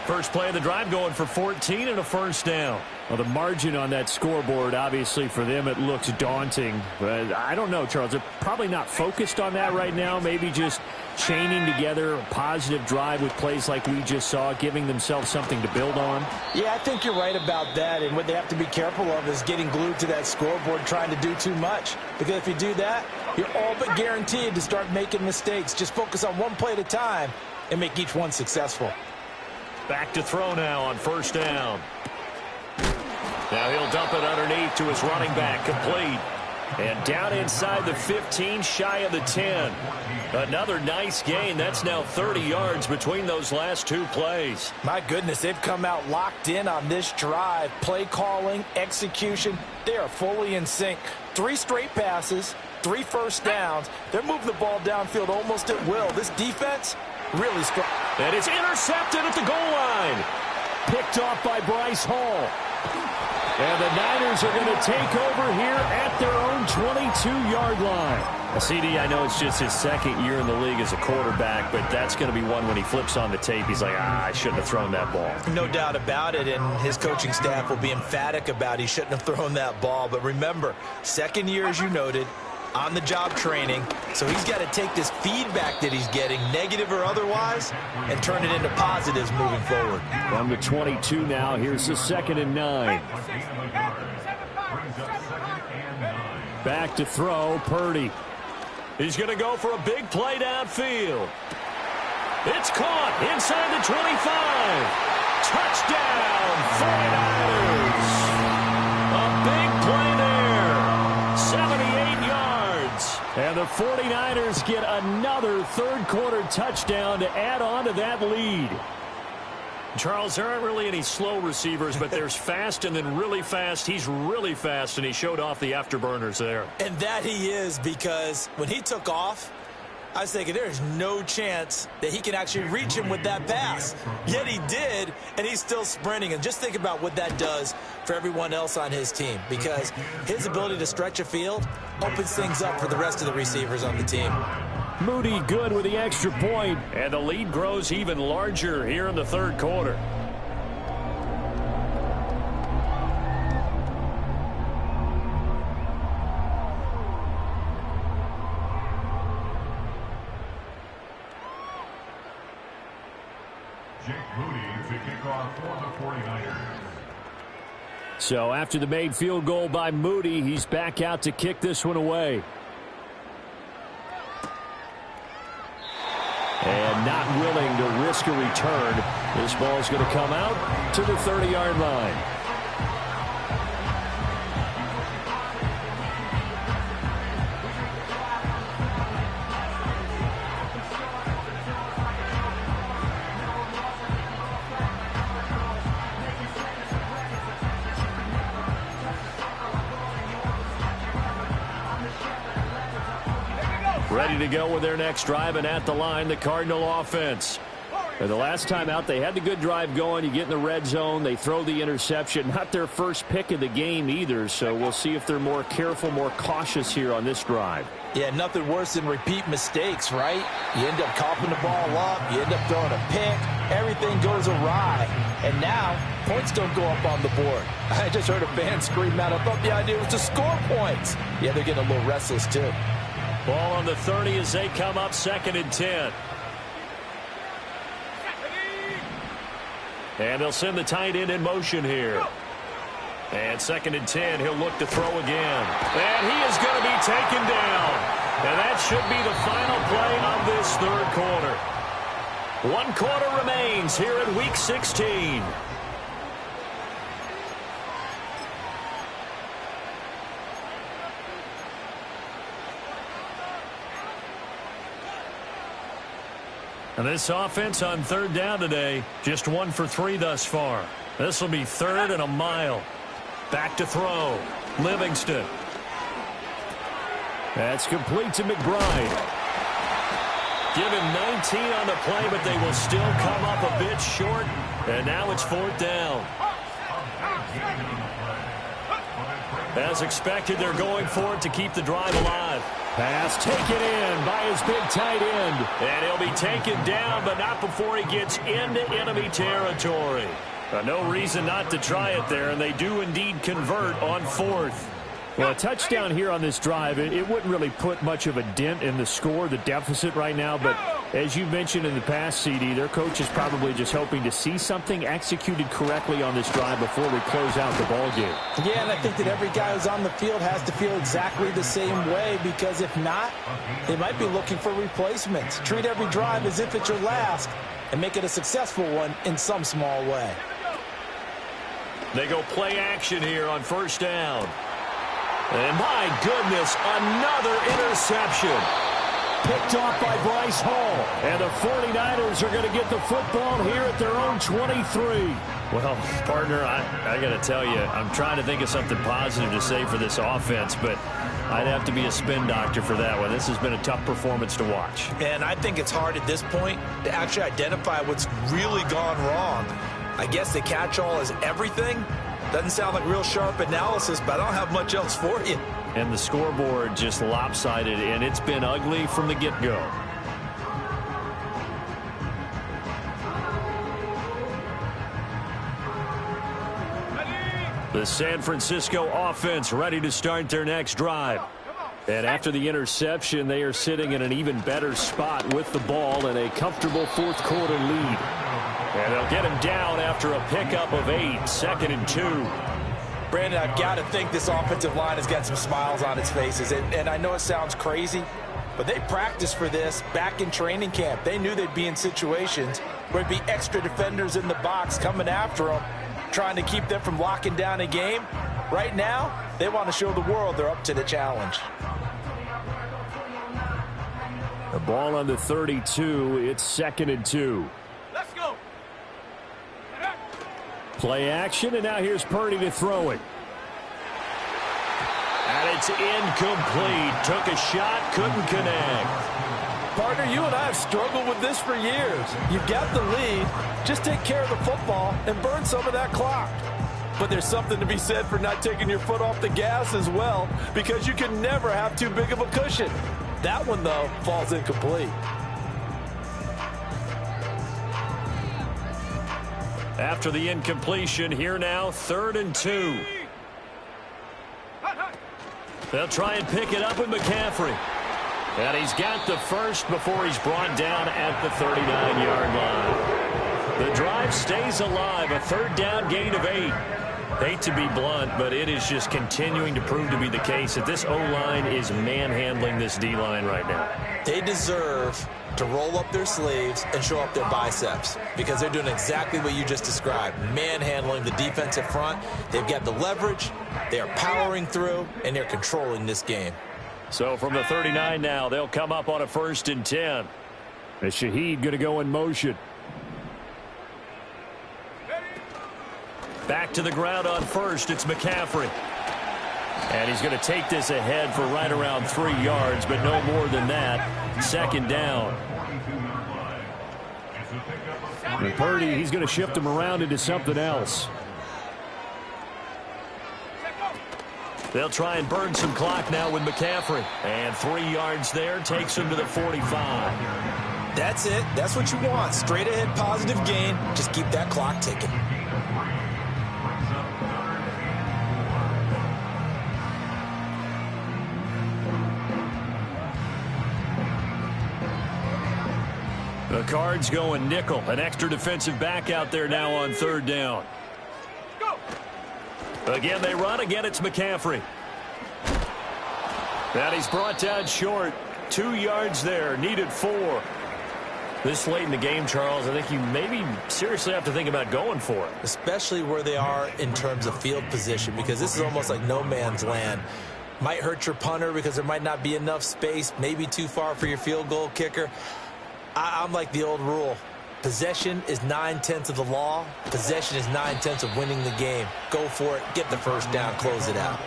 First play of the drive going for 14 and a first down. Well, the margin on that scoreboard, obviously, for them, it looks daunting. But I don't know, Charles. They're probably not focused on that right now. Maybe just chaining together a positive drive with plays like we just saw, giving themselves something to build on. Yeah, I think you're right about that. And what they have to be careful of is getting glued to that scoreboard, trying to do too much. Because if you do that, you're all but guaranteed to start making mistakes. Just focus on one play at a time and make each one successful. Back to throw now on first down. Now he'll dump it underneath to his running back, complete. And down inside the 15, shy of the 10. Another nice gain. That's now 30 yards between those last two plays. My goodness, they've come out locked in on this drive. Play calling, execution, they are fully in sync. 3 straight passes, 3 first downs. They're moving the ball downfield almost at will. This defense really strong. And it's intercepted at the goal line. Picked off by Bryce Hall. And the Niners are going to take over here at their own 22-yard line. CD, I know it's just his second year in the league as a quarterback, but that's going to be one when he flips on the tape. He's like, I shouldn't have thrown that ball. No doubt about it, and his coaching staff will be emphatic about he shouldn't have thrown that ball. But remember, second year, as you noted, on-the-job training, so he's got to take this feedback that he's getting, negative or otherwise, and turn it into positives moving forward. From the 22 now, here's the 2nd and 9. Back to throw, Purdy. He's going to go for a big play downfield. It's caught inside the 25. Touchdown, 49ers. A big play there. 78 yards. And the 49ers get another third-quarter touchdown to add on to that lead. Charles, there aren't really any slow receivers, but there's fast and then really fast. He's really fast, and he showed off the afterburners there. And that he is, because when he took off, I was thinking there's no chance that he can actually reach him with that pass. Yet he did, and he's still sprinting. And just think about what that does for everyone else on his team, because his ability to stretch a field opens things up for the rest of the receivers on the team. Moody good with the extra point. And the lead grows even larger here in the third quarter. Jake Moody to kick off for the 49ers. So after the made field goal by Moody, he's back out to kick this one away. And not willing to risk a return. This ball's going to come out to the 30-yard line. Ready to go with their next drive, and at the line, the Cardinal offense. And the last time out, they had the good drive going. You get in the red zone, they throw the interception. Not their first pick of the game either, so we'll see if they're more careful, more cautious here on this drive. Yeah, nothing worse than repeat mistakes, right? You end up coughing the ball up, you end up throwing a pick, everything goes awry. And now, points don't go up on the board. I just heard a fan scream out, I thought the idea was to score points. Yeah, they're getting a little restless too. Ball on the 30 as they come up 2nd and 10. And they'll send the tight end in motion here. And 2nd and 10, he'll look to throw again. And he is going to be taken down. And that should be the final play of this third quarter. 1 quarter remains here in Week 16. And this offense on third down today, just 1 for 3 thus far. This will be 3rd and a mile. Back to throw. Livingston. That's complete to McBride. Give him 19 on the play, but they will still come up a bit short. And now it's 4th down. As expected, they're going for it to keep the drive alive. Pass taken in by his big tight end. And he'll be taken down, but not before he gets into enemy territory. No reason not to try it there, and they do indeed convert on 4th. Well, a touchdown here on this drive, it wouldn't really put much of a dent in the score, the deficit right now. But as you mentioned in the past, CD, their coach is probably just hoping to see something executed correctly on this drive before we close out the ball game. Yeah, and I think that every guy who's on the field has to feel exactly the same way, because if not, they might be looking for replacements. Treat every drive as if it's your last and make it a successful one in some small way. They go play action here on 1st down. And my goodness, another interception. Picked off by Bryce Hall. And the 49ers are going to get the football here at their own 23. Well, partner, I got to tell you, I'm trying to think of something positive to say for this offense, but I'd have to be a spin doctor for that one. This has been a tough performance to watch. And I think it's hard at this point to actually identify what's really gone wrong. I guess the catch-all is everything. Doesn't sound like real sharp analysis, but I don't have much else for you. And the scoreboard just lopsided, and it's been ugly from the get-go. The San Francisco offense ready to start their next drive. And after the interception, they are sitting in an even better spot with the ball and a comfortable 4th quarter lead. And they'll get him down after a pickup of 8, 2nd and 2. Brandon, I've got to think this offensive line has got some smiles on its faces. And I know it sounds crazy, but they practiced for this back in training camp. They knew they'd be in situations where there'd be extra defenders in the box coming after them, trying to keep them from locking down a game. Right now, they want to show the world they're up to the challenge. The ball on the 32. It's 2nd and 2. Let's go. Play action, and now here's Purdy to throw it. And it's incomplete. Took a shot, couldn't connect. Partner, you and I have struggled with this for years. You've got the lead. Just take care of the football and burn some of that clock. But there's something to be said for not taking your foot off the gas as well, because you can never have too big of a cushion. That one, though, falls incomplete. After the incompletion, here now, 3rd and 2. They'll try and pick it up with McCaffrey. And he's got the first before he's brought down at the 39-yard line. The drive stays alive, a 3rd down gain of 8. Hate to be blunt, but it is just continuing to prove to be the case that this O-line is manhandling this D-line right now. They deserve to roll up their sleeves and show up their biceps, because they're doing exactly what you just described, manhandling the defensive front. They've got the leverage, they are powering through, and they're controlling this game. So from the 39 now, they'll come up on a 1st and 10. And Shaheed going to go in motion. Back to the ground on 1st, it's McCaffrey. And he's going to take this ahead for right around 3 yards, but no more than that. 2nd down. And Purdy, he's going to shift him around into something else. They'll try and burn some clock now with McCaffrey. And 3 yards there, takes him to the 45. That's it. That's what you want. Straight ahead positive gain. Just keep that clock ticking. The Cards going nickel. An extra defensive back out there now on 3rd down. Again, they run. Again, it's McCaffrey. And he's brought down short. 2 yards there. Needed 4. This late in the game, Charles, I think you maybe seriously have to think about going for it. Especially where they are in terms of field position, because this is almost like no man's land. Might hurt your punter because there might not be enough space, maybe too far for your field goal kicker. I'm like the old rule. Possession is 9/10 of the law. Possession is 9/10 of winning the game. Go for it. Get the first down. Close it out.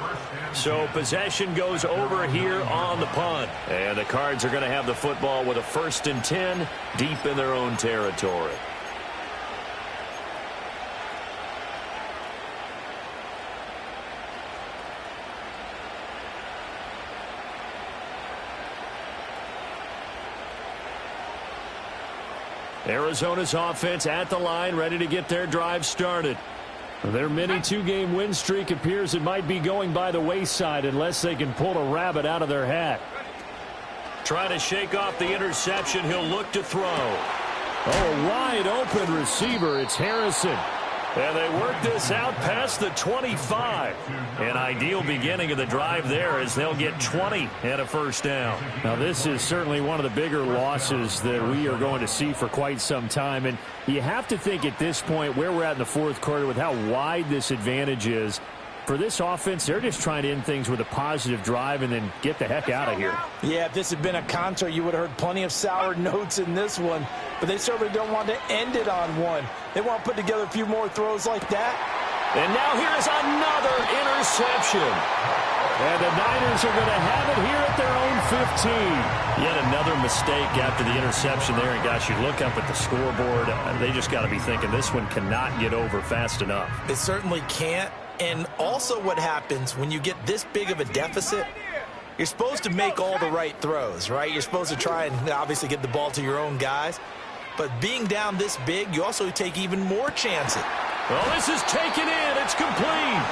So possession goes over here on the punt. And the Cards are going to have the football with a 1st and 10 deep in their own territory. Arizona's offense at the line, ready to get their drive started. Their mini two-game win streak appears it might be going by the wayside unless they can pull a rabbit out of their hat. Trying to shake off the interception. He'll look to throw. Oh, wide open receiver. It's Harrison. And they work this out past the 25. An ideal beginning of the drive there as they'll get 20 and a first down. Now, this is certainly one of the bigger losses that we are going to see for quite some time. And you have to think at this point where we're at in the fourth quarter with how wide this advantage is. For this offense, they're just trying to end things with a positive drive and then get the heck out of here. Yeah, if this had been a concert, you would have heard plenty of sour notes in this one. But they certainly don't want to end it on one. They want to put together a few more throws like that. And now here's another interception. And the Niners are going to have it here at their own 15. Yet another mistake after the interception there. And, gosh, you look up at the scoreboard, they just got to be thinking this one cannot get over fast enough. It certainly can't. And also what happens when you get this big of a deficit, you're supposed to make all the right throws, right? You're supposed to try and obviously get the ball to your own guys. But being down this big, you also take even more chances. Well, this is taken in. It's complete.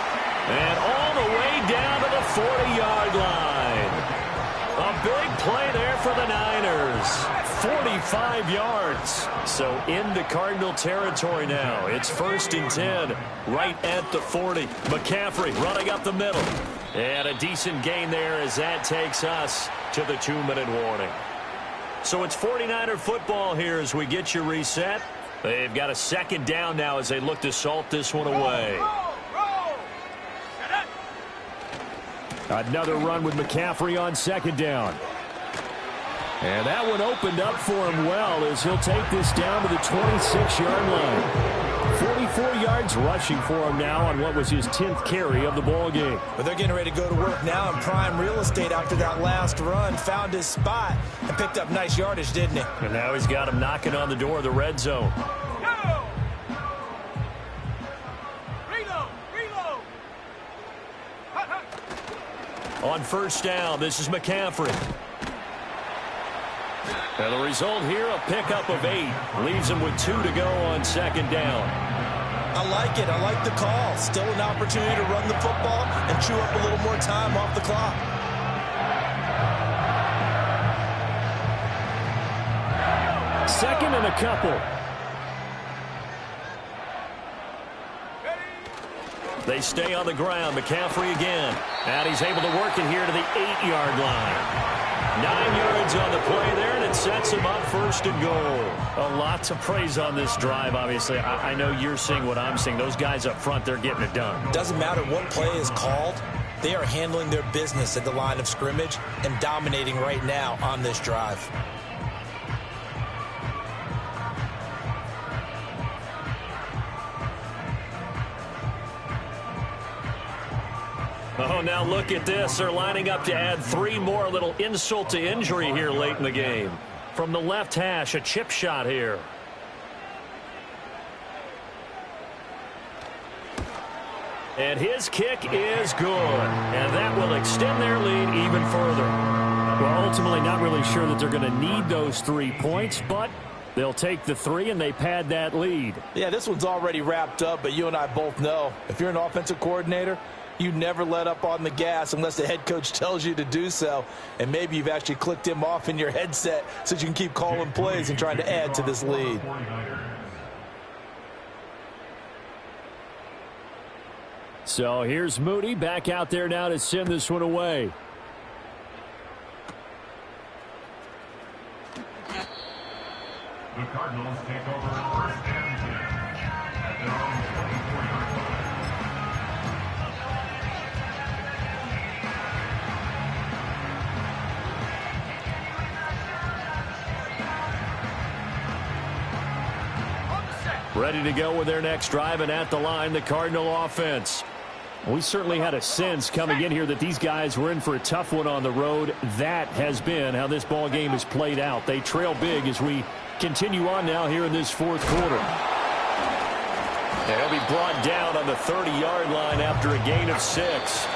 And all the way down to the 40-yard line. A big play there for the Niners. 45 yards. So into Cardinal territory now. It's 1st and 10 right at the 40. McCaffrey running up the middle. And a decent gain there as that takes us to the 2-minute warning. So it's 49er football here as we get you reset. They've got a 2nd down now as they look to salt this one away. Another run with McCaffrey on 2nd down. And that one opened up for him well as he'll take this down to the 26-yard line. 44 yards rushing for him now on what was his 10th carry of the ball game. But they're getting ready to go to work now in prime real estate after that last run. Found his spot and picked up nice yardage, didn't he? And now he's got him knocking on the door of the red zone. On 1st down, this is McCaffrey. And the result here, a pickup of 8. Leaves him with 2 to go on 2nd down. I like it. I like the call. Still an opportunity to run the football and chew up a little more time off the clock. Second and a couple. They stay on the ground. McCaffrey again. And he's able to work it here to the 8-yard line. 9 yards on the play there, and it sets him up 1st and goal. A lot to praise on this drive, obviously. I know you're seeing what I'm seeing. Those guys up front, they're getting it done. Doesn't matter what play is called. They are handling their business at the line of scrimmage and dominating right now on this drive. Oh, now look at this. They're lining up to add 3 more. A little insult to injury here late in the game. From the left hash, a chip shot here. And his kick is good. And that will extend their lead even further. Well, ultimately not really sure that they're going to need those 3 points, but they'll take the 3 and they pad that lead. Yeah, this one's already wrapped up, but you and I both know if you're an offensive coordinator, you never let up on the gas unless the head coach tells you to do so. And maybe you've actually clicked him off in your headset so you can keep calling plays and trying to add to this lead. So here's Moody back out there now to send this one away. The Cardinals take over 1st and 10 at their own 24-yard line. Ready to go with their next drive, and at the line, the Cardinal offense. We certainly had a sense coming in here that these guys were in for a tough one on the road. That has been how this ball game has played out. They trail big as we continue on now here in this 4th quarter. They'll be brought down on the 30-yard line after a gain of 6.